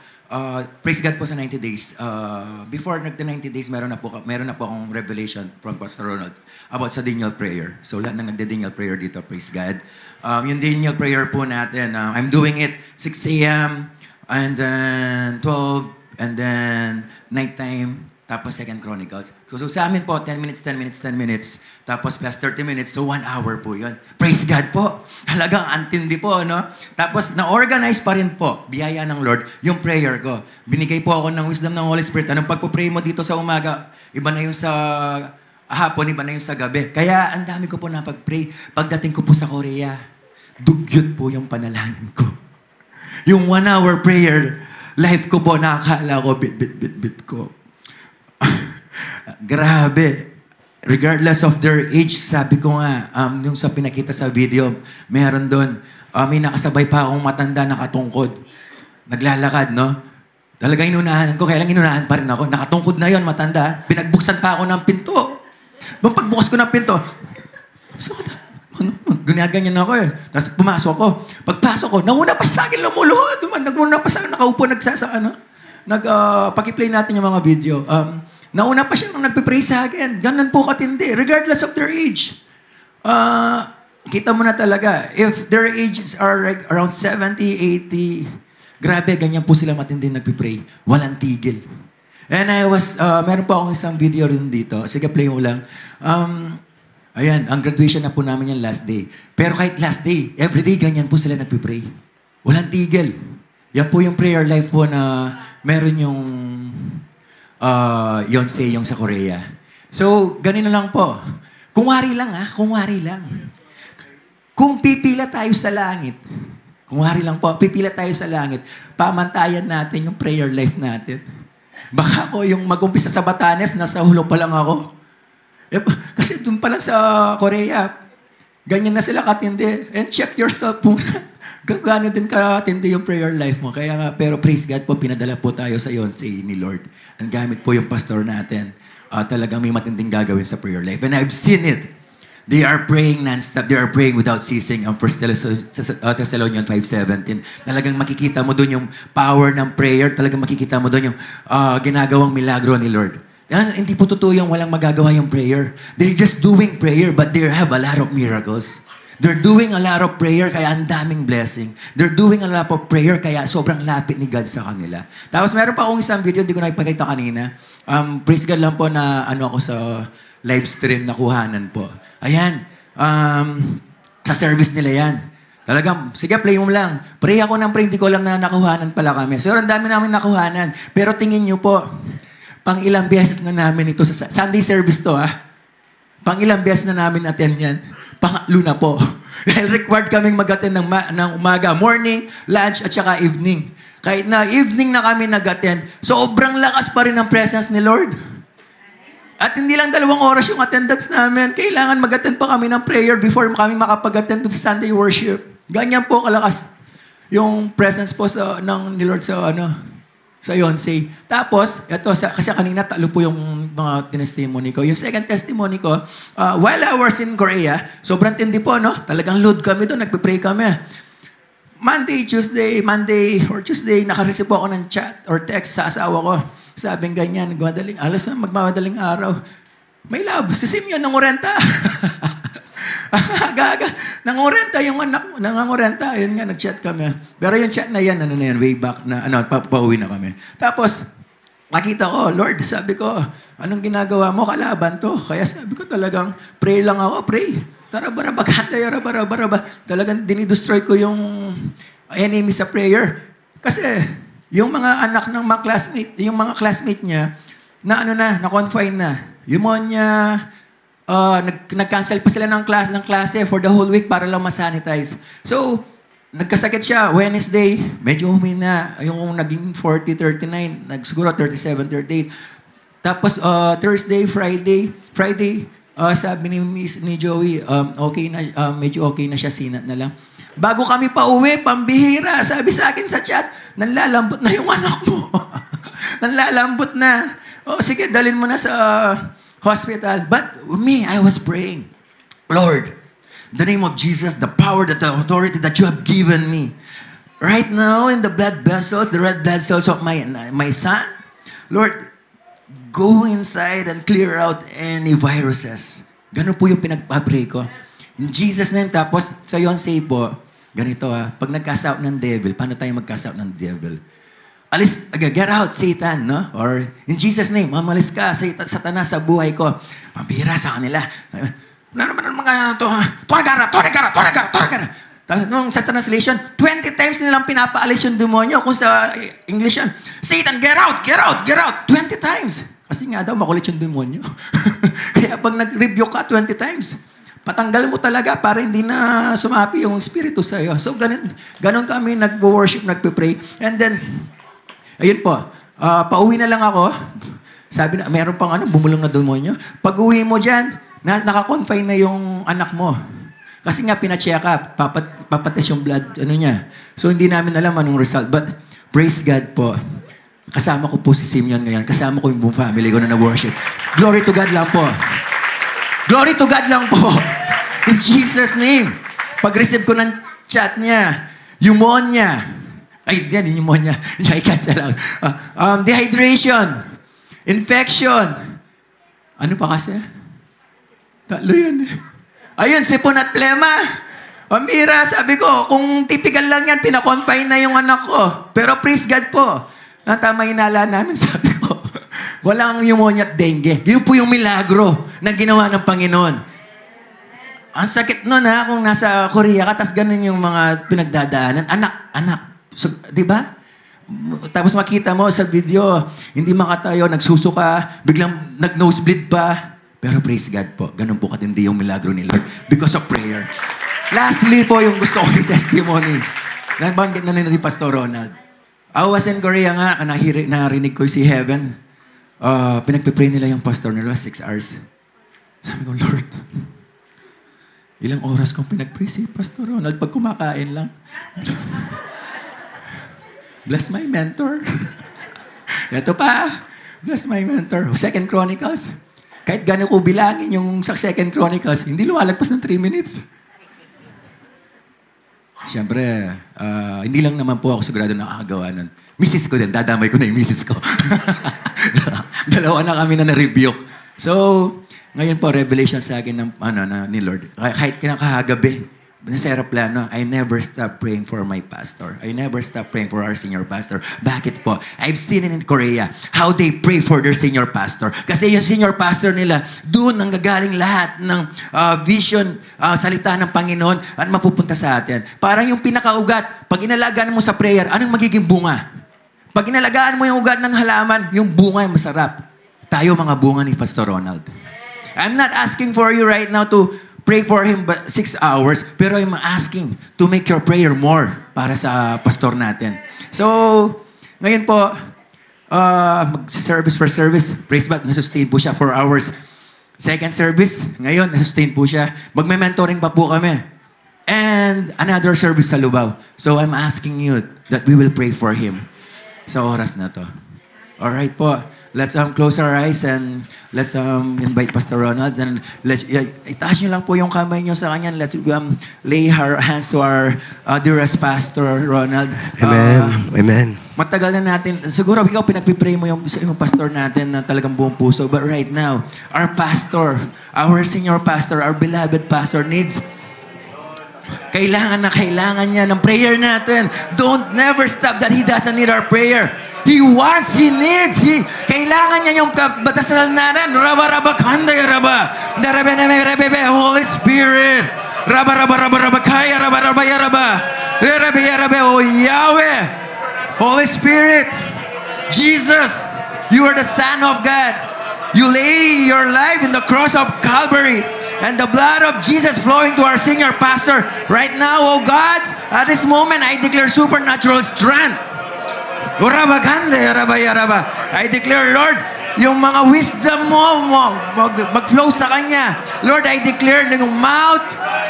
praise God po sa 90 days. Before the 90 days, meron na po akong revelation from Pastor Ronald about sa Daniel prayer. So lahat na nagde-Daniel prayer dito, praise God. Yung Daniel prayer po natin, I'm doing it 6 a.m. and then 12 and then nighttime. Tapos 2 Chronicles. So sa amin po, 10 minutes, 10 minutes, 10 minutes. Tapos plus 30 minutes, so 1 hour po yun. Praise God po. Talagang antindi po, no? Tapos na-organize pa rin po, biyaya ng Lord, yung prayer ko. Binigay po ako ng wisdom ng Holy Spirit. Anong pagpo-pray mo dito sa umaga, iba na yung sa hapon, iba na yung sa gabi. Kaya ang dami ko po na pag-pray. Pagdating ko po sa Korea, dugyot po yung panalangin ko. Yung 1 hour prayer, life ko po, nakakala ko, bit ko. Grabe. Regardless of their age, sabi ko nga, yung sa pinakita sa video, meron doon, may nakasabay pa akong matanda nakatungkod. Naglalakad, no? Talagang inunahan ko, kaya lang inunahan pa rin ako. Nakatungkod na yon, matanda. Pinagbuksan pa ako ng pinto. Nung pagbukas ko ng pinto, ginaganyan ako eh. Tapos pumasok ako. Pagpasok ko, nauna pa siya sa akin lumuluhod. Nauna pa sa akin, nakaupo, paki-play natin yung mga video. Nauna pa siya nung nagpe-pray sa akin. Ganun po katindi, regardless of their age. Kita mo na talaga, if their ages are like around 70, 80, grabe, ganyan po sila matindi nagpe-pray. Walang tigil. And meron po akong isang video rin dito. Sige, play mo lang. Ayan, ang graduation na po namin yung last day. Pero kahit last day, everyday ganyan po sila nagpe-pray. Walang tigil. Yan po yung prayer life po na meron yung Yonsei, yung sa Korea. So, ganun na lang po. Kung wari lang kung wari lang. Kung pipila tayo sa langit, kung wari lang po, pipila tayo sa langit, pamantayan natin yung prayer life natin. Baka ako yung mag-umpisa sa Batanes, nasa hulo pa lang ako. Kasi doon pa lang sa Korea, ganyan na sila katindi. And check yourself po. Gano'n din katindi yung prayer life mo. Kaya nga, pero praise God po, pinadala po tayo sa Yonsei ni Lord. Ang gamit po yung pastor natin. Talagang may matinding gagawin sa prayer life. And I've seen it. They are praying non-stop. They are praying without ceasing. Ang 1 Thessalonians 5:17. Talagang makikita mo doon yung power ng prayer. Talagang makikita mo doon yung ginagawang milagro ni Lord. Hindi po totoo yung walang magagawa yung prayer. They're just doing prayer, but they have a lot of miracles. They're doing a lot of prayer, kaya ang daming blessing. They're doing a lot of prayer, kaya sobrang lapit ni God sa kanila. Tapos meron pa akong isang video, hindi ko nakipakita kanina. Praise God lang po na ako sa live stream na kuhanan po. Ayan. Sa service nila yan. Talagang, sige, play mo lang. Pray ako ng pray, hindi ko alam na nakuhanan pala kami. So, ang dami namin nakuhanan. Pero tingin nyo po, pang ilang beses na namin ito sa Sunday service to, Pang ilang beses na namin attend yan. Pangatlo na po. Dahil required kaming mag-attend ng umaga, morning, lunch, at saka evening. Kahit na evening na kami nag-attend, sobrang lakas pa rin ang presence ni Lord. At hindi lang 2 oras yung attendance namin. Kailangan mag-attend pa kami ng prayer before kami makapag-attend sa Sunday worship. Ganyan po kalakas yung presence po ni Lord sa Yonsei. Tapos, kasi kanina talo po yung mga testimony ko. Yung second testimony ko, while I was in Korea, sobrang tindi po, no? Talagang load kami doon, nagpe-pray kami. Monday or Tuesday, nakareceive po ako ng chat or text sa asawa ko. Sabing ganyan, magmamadaling araw. May love, si Simeon nangurenta. Gaga, nangurenta yung anak mo, nangangurenta. Ayun nga, nag-chat kami. Pero yung chat na yan, way back na, pauwi na kami. Tapos, nakita ko, Lord, sabi ko, anong ginagawa mo? Kalaban to. Kaya sabi ko talagang, pray lang ako, pray. Tarabaraba, baraba. Talagang dinidestroy ko yung enemy sa prayer. Kasi, yung mga anak ng mga classmate niya, na-confine na. Pneumonia, nag-cancel pa sila ng klase for the whole week para lang ma-sanitize. So, nagkasakit siya. Wednesday, medyo humina. Yung naging 40, 39, siguro 37, 38. Tapos, Thursday, Friday, sabi ni Joey, okay na, medyo okay na siya, sinat na lang. Bago kami pa uwi, pambihira, sabi sa akin sa chat, nanlalambot na yung anak mo. Nanlalambot na. Sige, dalhin mo na sa hospital. But me, I was praying, Lord, in the name of Jesus, the power, the authority that you have given me, right now in the blood vessels, the red blood cells of my son, Lord, go inside and clear out any viruses. Ganun po yung pinagpapray ko. In Jesus' name, tapos sa Yonsei po, ganito pag nag-cast out ng devil, paano tayo mag-cast out ng devil? Get out, Satan, no? Or, in Jesus' name, mamalis ka, Satanas, sa buhay ko. Mabira sa kanila. Ano naman mga ito, Toragara. Nung sa translation, 20 times nilang pinapaalis yung demonyo. Kung sa English yan, Satan, get out. 20 times. Kasi nga daw, makulit yung demonyo. Kaya pag nag-review ka 20 times, patanggal mo talaga para hindi na sumapi yung spirito sa'yo. So, ganun kami nag-worship, nagpe-pray. And then, ayun po, pauwi na lang ako. Sabi na, meron pang bumulong na demonyo. Pag uwi mo dyan, naka-confine na yung anak mo. Kasi nga, pina-check up, papatest yung blood, niya. So, hindi namin alam anong result. But, praise God po. Kasama ko po si Simeon ngayon. Kasama ko yung buong family ko na na-worship. Glory to God lang po. Glory to God lang po. In Jesus' name. Pag-receive ko ng chat niya, pneumonia. Ay, yan, yung pneumonia. I cancel out. Dehydration. Infection. Ano pa kasi? Tatlo yun eh. Ayun, sipon at plema. Pambira, sabi ko, kung typical lang yan, pinakonfine na yung anak ko. Pero praise God po. Tama hinala namin, sabi ko. Walang pneumonia at dengue. Yun po yung milagro na ginawa ng Panginoon. Ang sakit nun ha, kung nasa Korea ka, tas ganun yung mga pinagdadaanan. Anak. So, di ba? Tapos makita mo sa video, hindi makatayo, nagsusuka, biglang nag-nosebleed pa. Pero praise God po, ganun po katindi yung milagro ni Lord because of prayer. Lastly po, yung gusto ko yung testimony. Nabanggit na ni Pastor Ronald. I was in Korea nga, narinig ko si Heaven. Pinagpipray nila yung pastor nila, 6 hours. Sabi ko, Lord, ilang oras kong pinagpray si Pastor Ronald pag kumakain lang. Bless my mentor. Ito pa, bless my mentor. 2 Chronicles. Kahit gano'n ko bilangin yung sa 2 Chronicles, hindi lumalagpas ng 3 minutes. Siyempre, hindi lang naman po ako sigurado nakakagawa nun. Misis ko din, dadamay ko na yung misis ko. Dalawa na kami na na-rebuke. So, ngayon po, revelation sa akin ng, ni Lord. Kahit kinakahagabi, nasa aeroplano, I never stop praying for my pastor. I never stop praying for our senior pastor. Bakit po? I've seen it in Korea, how they pray for their senior pastor. Kasi yung senior pastor nila, doon nanggagaling lahat ng vision, salita ng Panginoon at mapupunta sa atin. Parang yung pinakaugat, pag inalagaan mo sa prayer, anong magiging bunga? Pag inalagaan mo yung ugat ng halaman, yung bunga yung masarap. Tayo mga bunga ni Pastor Ronald. I'm not asking for you right now to pray for him 6 hours, pero I'm asking to make your prayer more para sa pastor natin. So, ngayon po, mag-service for service, praise God, nasustain po siya 4 hours. Second service, ngayon, nasustain po siya. Magme-mentoring pa po kami. And another service sa Lubao. So, I'm asking you that we will pray for him sa oras na to. Alright po. Let's close our eyes and let's invite Pastor Ronald and itaas nyo lang po yung kamay nyo sa kanya. Let's lay our hands to our dearest Pastor Ronald. Amen. Matagal na natin, siguro ikaw pinagpipray mo yung pastor natin na talagang buong puso. But right now, our pastor, our senior pastor, our beloved pastor needs kailangan niya ng prayer natin. Don't never stop that he doesn't need our prayer. He wants, he needs, kailangan niya yung batasal natin. Raba, kanda, raba. Holy Spirit. Raba, kaya, raba. Oh, Yahweh. Holy Spirit. Jesus, you are the Son of God. You lay your life in the cross of Calvary. And the blood of Jesus flowing to our senior pastor. Right now, oh God, at this moment, I declare supernatural strength. I declare, Lord, yung mga wisdom mo mag-flow sa Kanya. Lord, I declare na yung mouth,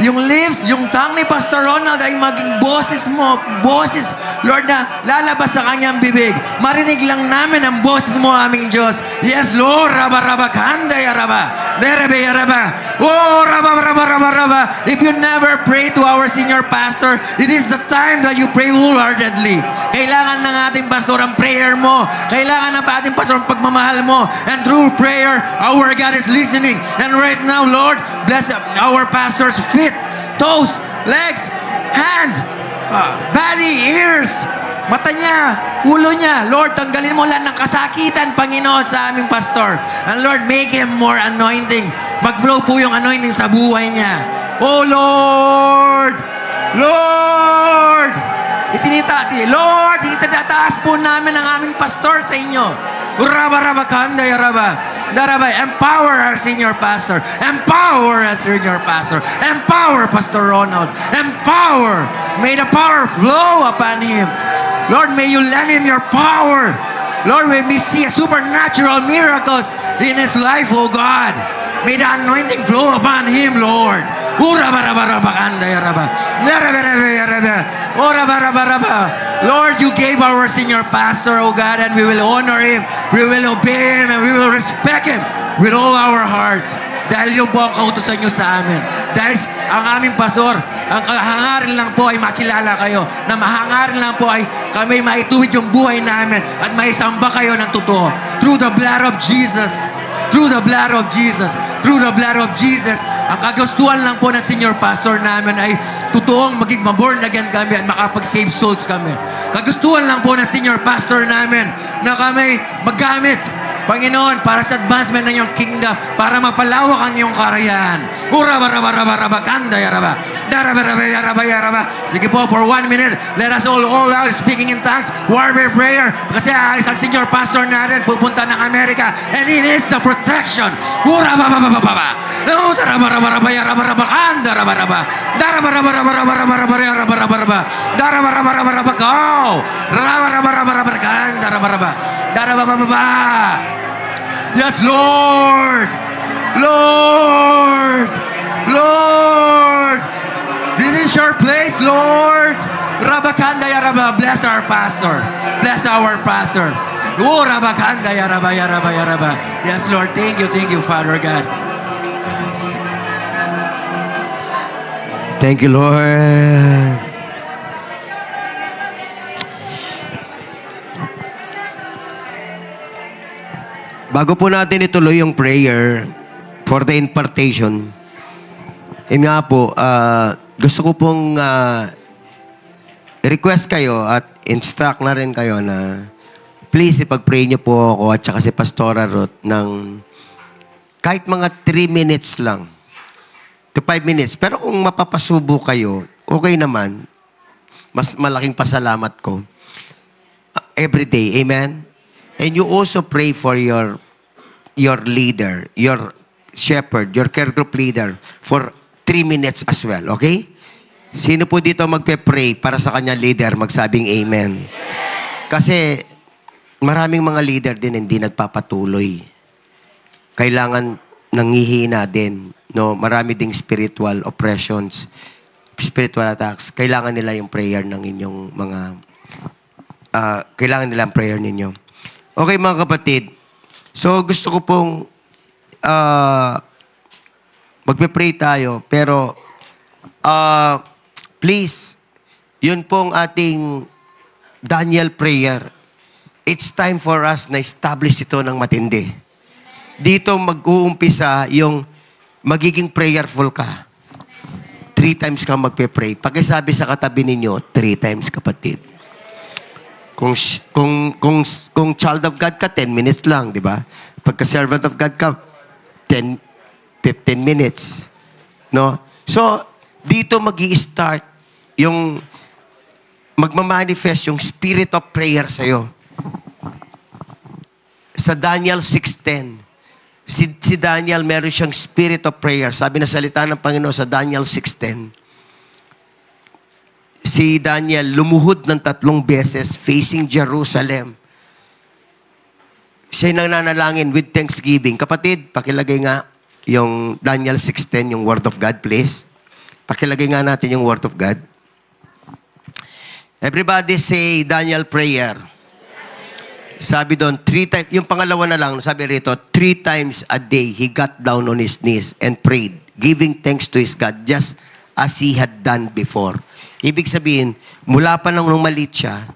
yung lips, yung tongue ni Pastor Ronald ay maging boses mo. Boses, Lord, na lalabas sa Kanyang bibig. Marinig lang namin ang boses mo, aming Diyos. Yes, Lord. If you never pray to our senior pastor, it is the time that you pray wholeheartedly. Kailangan ng ating pastor ang prayer mo. Kailangan ng ating pastor ang pagmamahal mo. And through prayer, our God is listening. And right now, Lord, bless our pastor's feet, toes, legs, hand, body, ears, mata niya, ulo niya. Lord, tanggalin mo lang ng kasakitan, Panginoon, sa aming pastor. And Lord, make him more anointing. Mag-flow po yung anointing sa buhay niya. Oh, Lord! Lord! Lord, itinataas po namin ang aming pastor sa inyo. Empower our senior pastor. Empower our senior pastor. Empower Pastor Ronald. Empower. May the power flow upon him. Lord, may you lend him your power. Lord, may we see a supernatural miracles in his life, oh God. May the anointing flow upon him, Lord. Lord, you gave our senior pastor, oh God, and we will honor him, we will obey him, and we will respect him with all our hearts. Dahil yung po ang kautusan nyo sa amin. Dahil ang aming pastor, ang hangarin lang po ay makilala kayo. Na mahangarin lang po ay kami maituwid yung buhay namin at maisamba kayo ng totoo. Through the blood of Jesus. Through the blood of Jesus. Through the blood of Jesus. Ang kagustuhan lang po ng senior pastor namin ay totoong maging maborn again kami at makapag-save souls kami. Kagustuhan lang po ng senior pastor namin na kami maggamit, Panginoon, para sa advancement ng iyong kingdom, para mapalawak ang iyong karayaan. Ura-bara-bara-bara-bara-ganda yaraba. Daraba-raba-yaraba-yaraba. Sige po, for 1 minute, let us all out speaking in tongues, warfare prayer. Kasi aalis ang senior pastor natin, pupunta ng Amerika, and he needs the protection. Ura-ba-ba-ba-ba-ba. Daraba-raba-raba-yaraba-raba-ganda raba-raba. Daraba-raba-raba-raba-raba-raba-raba. Daraba-raba-raba-raba. Go! Raba-raba-raba-raba-ganda raba-raba. Daraba-ba-ba-ba. Yes, Lord! Lord! Lord! This is your place, Lord! Rabakanda yaraba. Bless our pastor. Bless our pastor. Oh, Rabakanda yaraba, yaraba, yaraba. Yes, Lord. Thank you, Father God. Thank you, Lord. Bago po natin ituloy yung prayer for the impartation, yun nga po, gusto ko pong request kayo at instruct na rin kayo na please ipag-pray niyo po ako at saka si Pastora Ruth ng kahit mga 3 minutes lang to 5 minutes. Pero kung mapapasubo kayo, okay naman. Mas malaking pasalamat ko. Every day. Amen? And you also pray for your leader, your shepherd, your care group leader for 3 minutes as well. Okay? Sino po dito magpe-pray para sa kanya leader? Magsabing amen. Kasi maraming mga leader din hindi nagpapatuloy. Kailangan nanghihina din. No? Marami ding spiritual oppressions, spiritual attacks. Kailangan nila yung prayer ng inyong mga... kailangan nila ang prayer ninyo. Okay mga kapatid. So gusto ko pong magpe-pray tayo. Pero please, yun pong ating Daniel prayer. It's time for us na establish ito ng matindi. Dito mag-uumpisa yung magiging prayerful ka. 3 times ka magpe-pray. Pakisabi sa katabi ninyo, 3 times kapatid. Kung child of God ka, 10 minutes lang, di ba? Pagka servant of God ka, 15 minutes. No? So, dito magi-start yung magmamanifest yung spirit of prayer sa'yo. Sa Daniel 6:10, si Daniel meron siyang spirit of prayer. Sabi na salita ng Panginoon sa Daniel 6:10, si Daniel lumuhod ng 3 beses facing Jerusalem. Siya nananalangin with thanksgiving. Kapatid, pakilagay nga yung Daniel 6:10, yung Word of God, please. Pakilagay nga natin yung Word of God. Everybody say Daniel prayer. Sabi doon, 3 times, yung pangalawa na lang, sabi rito, 3 times a day, he got down on his knees and prayed, giving thanks to his God, just as he had done before. Ibig sabihin, mula pa nung maliit siya,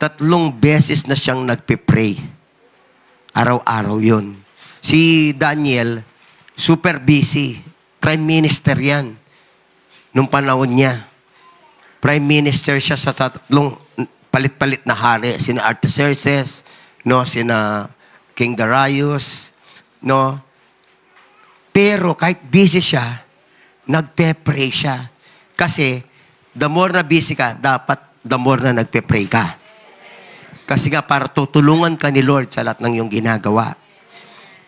3 beses na siyang nagpe-pray. Araw-araw yun. Si Daniel, super busy. Prime Minister yan. Nung panahon niya. Prime Minister siya sa 3 palit-palit na hari. Sina Artaxerxes, no? Sina King Darius, no? Pero kahit busy siya, nagpe-pray siya. Kasi, the more na busy ka, dapat the more na nagpe-pray ka. Kasi nga, para tutulungan ka ni Lord sa lahat ng iyong ginagawa.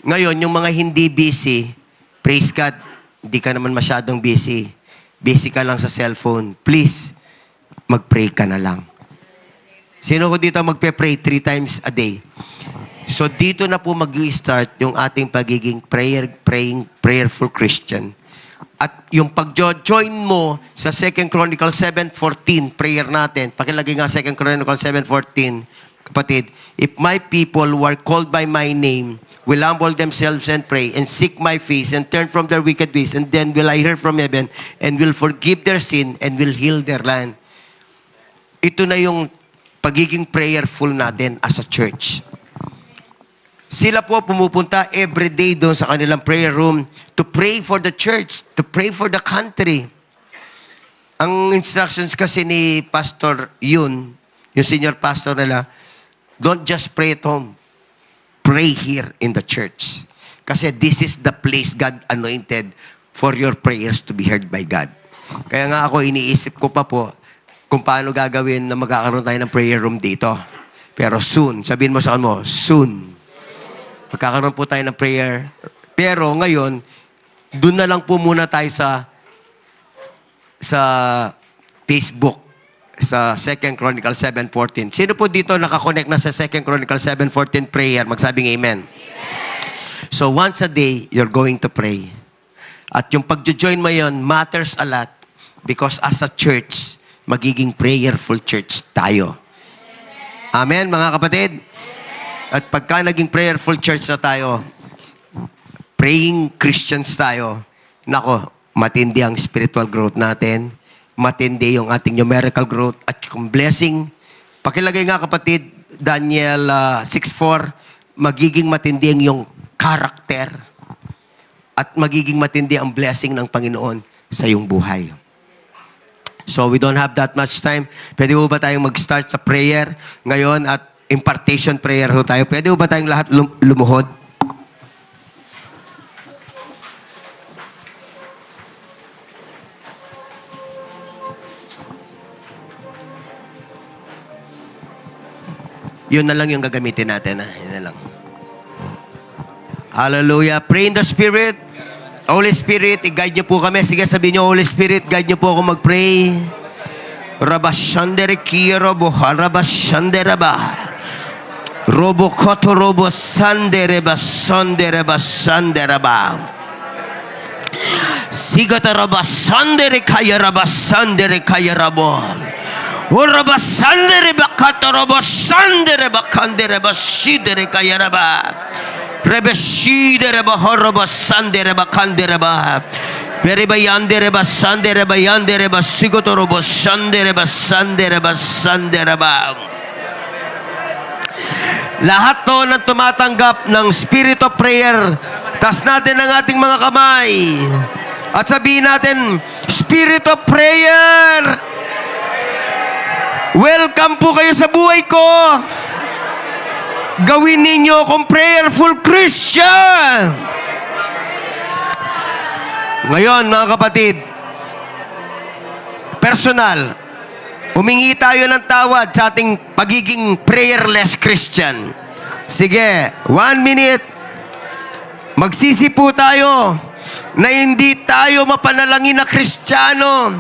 Ngayon, yung mga hindi busy, praise God, hindi ka naman masyadong busy. Busy ka lang sa cellphone. Please, mag-pray ka na lang. Sino ko dito magpe-pray 3 times a day? So, dito na po mag-start yung ating pagiging prayerful Christian. At yung pag-join mo sa 2 Chronicles 7:14, prayer natin, pakilagay nga 2 Chronicles 7:14, kapatid, if my people who are called by my name will humble themselves and pray and seek my face and turn from their wicked ways, and then will I hear from heaven and will forgive their sin and will heal their land. Ito na yung pagiging prayerful natin as a church. Sila po pumupunta every day doon sa kanilang prayer room to pray for the church, to pray for the country. Ang instructions kasi ni Pastor Yun, yung senior pastor nila, don't just pray at home. Pray here in the church. Kasi this is the place God anointed for your prayers to be heard by God. Kaya nga ako, iniisip ko pa po kung paano gagawin na magkakaroon tayo ng prayer room dito. Pero soon, sabihin mo sa mo, soon. Magkakaroon po tayo ng prayer. Pero ngayon, doon na lang po muna tayo sa Facebook, sa 2 Chronicles 7:14. Sino po dito nakakonect na sa 2 Chronicles 7:14 prayer? Magsabing amen. So once a day, you're going to pray. At yung pag-join mo yun matters a lot because as a church, magiging prayerful church tayo. Amen, mga kapatid? At pagka naging prayerful church na tayo, praying Christians tayo, nako, matindi ang spiritual growth natin, matindi yung ating numerical growth, at yung blessing. Pakilagay nga kapatid, Daniel 6:4, magiging matindi ang yung character at magiging matindi ang blessing ng Panginoon sa iyong buhay. So we don't have that much time. Pwede ba tayong mag-start sa prayer ngayon at impartation prayer ho tayo? Pwede ba tayong lahat lumuhod? Yun na lang yung gagamitin natin. Yun na lang. Hallelujah. Pray in the Spirit. Holy Spirit, i-guide niyo po kami. Sige, sabihin niyo, Holy Spirit, guide niyo po ako mag-pray. Rabashandere kirobo, rabashandere ba. Robo koto robo sandere ba, sandere ba, sandere ba. Sigata rabasandere kaya rabasandere kaya rabo. Urabasandere ba kata rabasandere ba kandere ba sidere kaya raba. Rebeshide reba horoba sande reba kande reba. Bereba yande reba sande reba yande reba sigotorobo sande reba sande reba sande reba. Lahat to na tumatanggap ng spirit of prayer, tas natin ang ating mga kamay at sabihin natin, Spirit of prayer, welcome po kayo sa buhay ko. Gawin ninyo akong prayerful Christian. Ngayon, mga kapatid, personal, humingi tayo ng tawad sa ating pagiging prayerless Christian. Sige, 1 minute. Magsisi po tayo na hindi tayo mapanalangin na Kristiyano.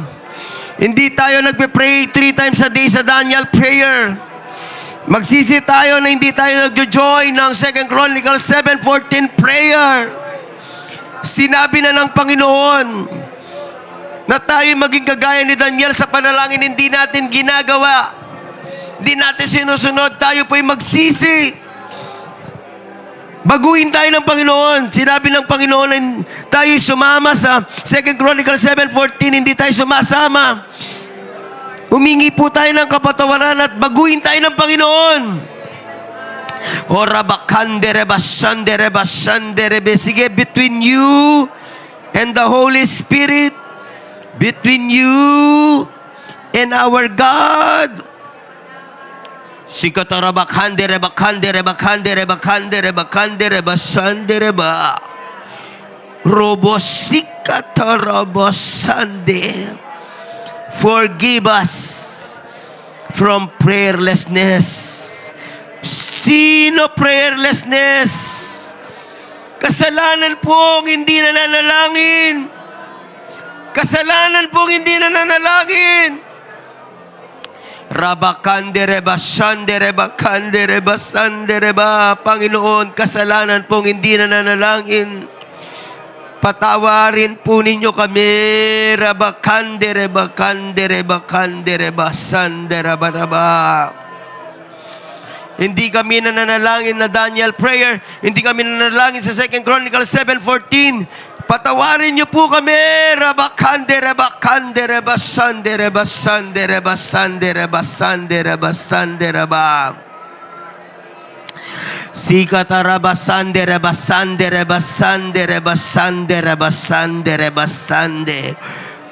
Hindi tayo nagpe-pray 3 times a day sa Daniel prayer. Magsisi tayo na hindi tayo nagjo-join ng 2 Chronicles 7:14 prayer. Sinabi na ng Panginoon na tayo maging kagaya ni Daniel sa panalangin, hindi natin ginagawa. Hindi natin sinusunod. Tayo po'y magsisi. Baguhin tayo ng Panginoon. Sinabi ng Panginoon na tayo'y sumama sa 2 Chronicles 7:14, hindi tayo sumasama. Humingi po tayo ng kapatawaran at baguhin tayo ng Panginoon. Sige, between you and the Holy Spirit, between you and our God. Forgive us from prayerlessness. Sino prayerlessness? Kasalanan pong hindi nananalangin. Kasalanan pong hindi nananalangin. Rabakandereba, sandereba, kandereba, sandereba. Panginoon, kasalanan pong hindi nananalangin. Patawarin po ninyo kami. Rabakande, rebakande, rebakande, rebasande, rabaraba. Hindi kami nananalangin na Daniel prayer. Hindi kami nananalangin sa 2 Chronicles 7:14. Patawarin niyo po kami. Rabakande, rebakande, rebasande, rebasande, rebasande, rebasande, rebasande, rebasande. Sikata rabasande rebasande rebasande rebasande rebasande rebasande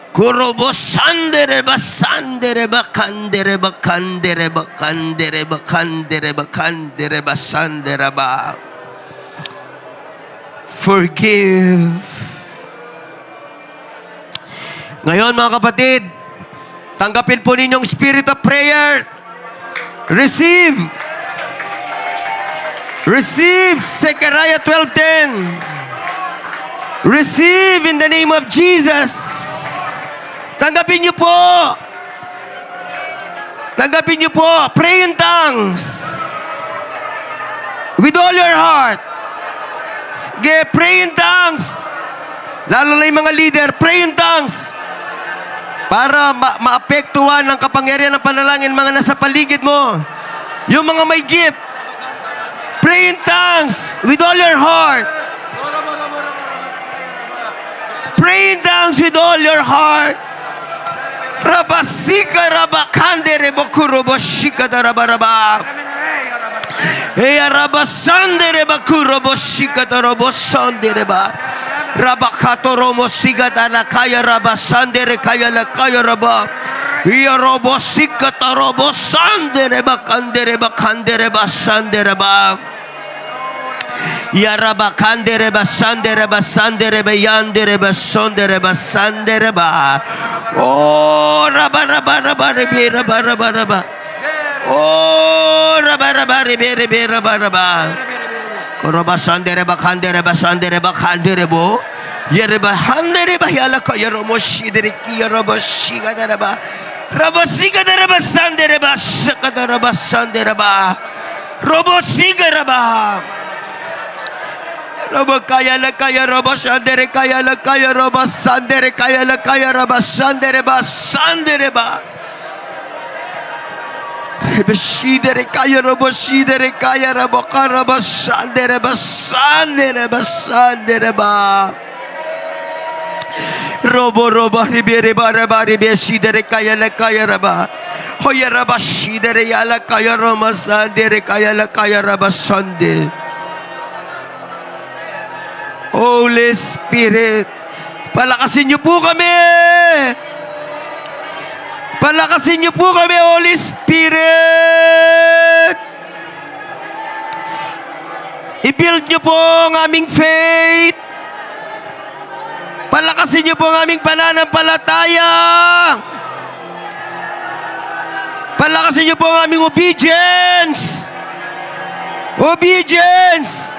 kurobosande rebasande rebakande rebakande rebakande rebakande rebakande rebasande reba. Forgive. Ngayon mga kapatid, tanggapin po ninyong spirit of prayer. Receive. Receive Zechariah 12:10. Receive in the name of Jesus. Tanggapin niyo po. Tanggapin niyo po. Pray in tongues. With all your heart. Sige, pray in tongues. Lalo na yung mga leader, pray in tongues. Para maapektuhan ang kapangyarihan ng panalangin mga nasa paligid mo. Yung mga may gift. Pray in tongues with all your heart. Pray in tongues with all your heart. Rabasika rabakande rebokuroboshika darabaraba. Eya rabasande rebakuroboshika darabosande reba. Rabakato romosiga dalakaya rabasande rekaya lakaya raba. Iya robosika tarobosande rebakande rebakande rebasande reba. Yarabakande rebasande rebasande rebeyande rebasonde rebasande reba. Oh, raba raba raba rebe raba raba raba. Oh, raba raba rebe rebe raba raba. Korobasande rebakande rebasande rebakande rebo. Yerebahande reba yalaka yaromoshi dereki yaroboshi gadaraba. Rabasiga rebasande rebasaka rebasande reba. Robosiga reba. Robo kaya la kaya robo sandere kaya la kaya robo sandere kaya la kaya robo sandere ba sandere ba. Shidere kaya robo shidere kaya robo robo sandere ba sandere ba sandere ba. Robo robo ribere ba ribe shidere kaya la kaya roba. Hoya robo shidere ya la kaya robo sandere kaya la kaya robo sandere. Holy Spirit, palakasin niyo po kami. Palakasin niyo po kami, Holy Spirit. I-build niyo po ang aming faith. Palakasin niyo po ang aming pananampalataya. Palakasin niyo po ang aming obedience. Obedience.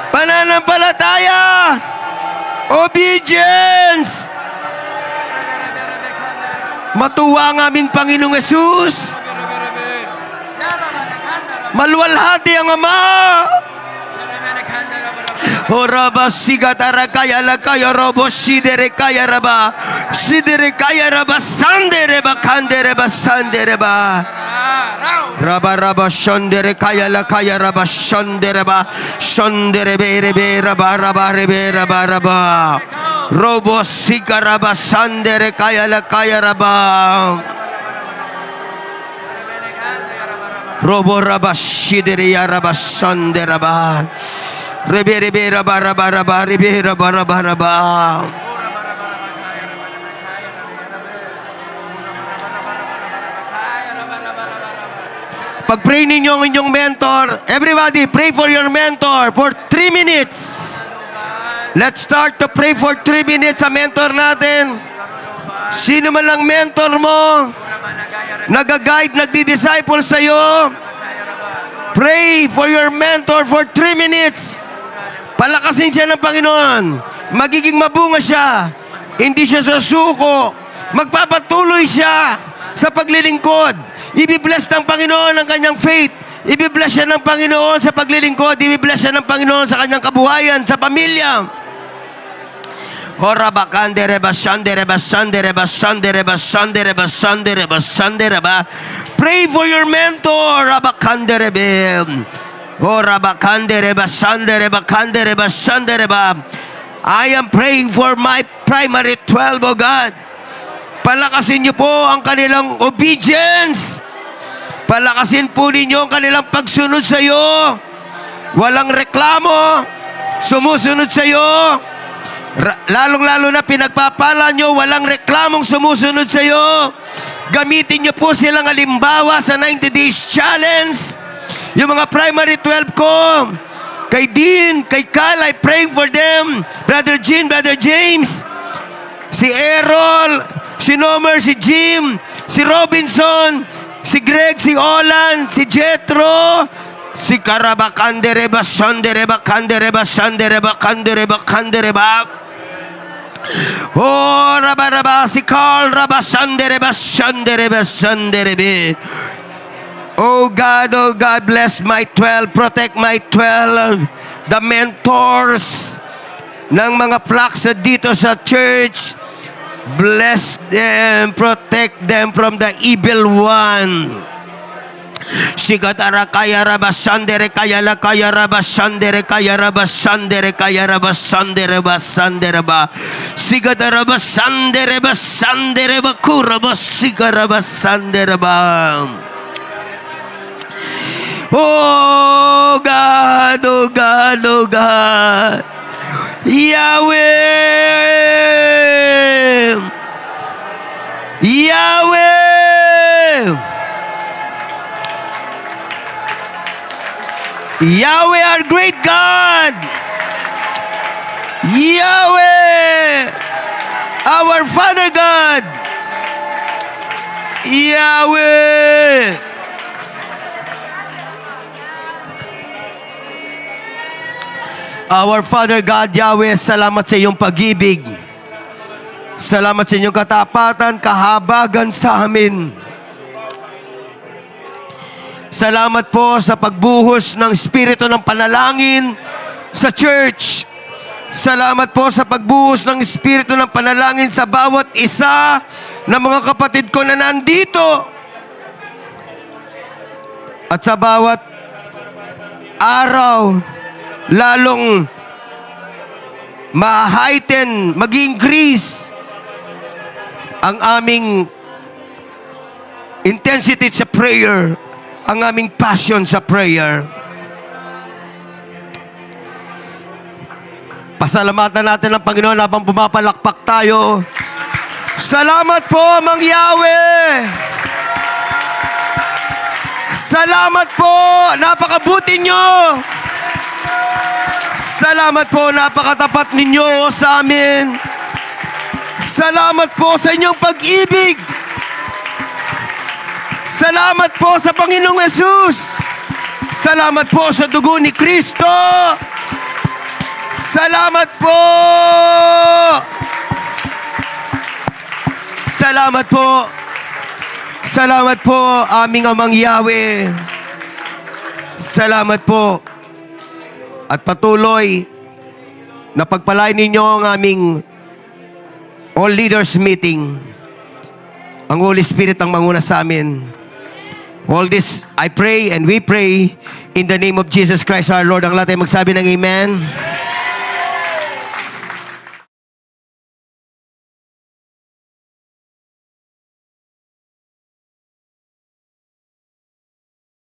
Pananampalataya. Obedience. Matuwa ang aming Panginoong Yesus. Maluwalhati ang Ama. Oraba sigatara kaya la kaya robo sidere kaya raba. Sidere kaya raba sandere ba kandere ba sandere ba. Raba raba shondere kaya la kaya raba shondere ba. Shondere be rebe raba raba rebe raba raba. Robo sigaraba sandere kaya la kaya raba. Robo raba shidere ya raba sondere ba. Rebe rebe raba raba raba rebe raba raba raba. Pag-pray ninyo ang inyong mentor. Everybody, pray for your mentor for 3 minutes. Let's start to pray for 3 minutes sa mentor natin. Sino man ang mentor mo, nag-guide, nagdi-disciple sa'yo, pray for your mentor for 3 minutes. Palakasin siya ng Panginoon. Magiging mabunga siya. Hindi siya susuko. Magpapatuloy siya sa paglilingkod. Ibibless ng Panginoon ang kanyang faith. Ibibless siya ng Panginoon sa paglilingkod. Ibibless siya ng Panginoon sa kanyang kabuhayan, sa pamilya. Horabakandere basandere basandere basandere basandere basandere basandere ba. Pray for your mentor. Rabakandere be. Horabakandere basandere bakandere basandere ba. I am praying for my primary 12, O God. Palakasin niyo po ang kanilang obedience. Palakasin po ninyo ang kanilang pagsunod sa iyo. Walang reklamo. Sumusunod sa iyo. Lalong-lalo na pinagpapala nyo, walang reklamong sumusunod sa iyo. Gamitin nyo po silang halimbawa sa 90 Days Challenge. Yung mga primary 12 ko, kay Dean, kay Cal, I praying for them. Brother Jean, Brother James, si Errol, si Nomer, si Jim, si Robinson, si Greg, si Olan, si Jetro, si Karabakandereba, Sandereba, Kandereba, Sandereba, Kandereba, Kandereba. Oh, Rabaraba, si Carl, Rabasandereba, Sandereba, Sanderebe. Oh God, bless my 12, protect my 12, the mentors ng mga flocks dito sa church. Bless them, protect them from the evil one. Sigatara kaya rabasandere kaya la kaya rabasandere kaya rabasandere kaya rabasandere basandere ba. Sigatara basandere basandere ba kuraba sigara basandere ba. Oh God, oh God, oh God. Yahweh. Yahweh. Yahweh, our great God. Yahweh, our Father God. Yahweh. Our Father God, Yahweh, salamat sa iyong pag-ibig. Salamat sa inyong katapatan, kahabagan sa amin. Salamat po sa pagbuhos ng Espiritu ng Panalangin sa church. Salamat po sa pagbuhos ng Espiritu ng Panalangin sa bawat isa ng mga kapatid ko na nandito. At sa bawat araw, lalong ma-heighten, mag-increase ang aming intensity sa prayer, ang aming passion sa prayer. Pasalamatan natin ang Panginoon habang pumapalakpak tayo. Salamat po, Mang Yahweh! Salamat po! Napakabuti nyo! Salamat po, napakatapat ninyo sa amin. Salamat po sa inyong pag-ibig. Salamat po sa Panginoong Yesus. Salamat po sa dugo ni Kristo. Salamat po. Salamat po. Salamat po, aming Amang Yahweh. Salamat po. At patuloy na pagpalain ninyo ang aming all leaders meeting. Ang Holy Spirit ang manguna sa amin. All this, I pray and we pray in the name of Jesus Christ our Lord. Ang lahat ay magsabi ng Amen.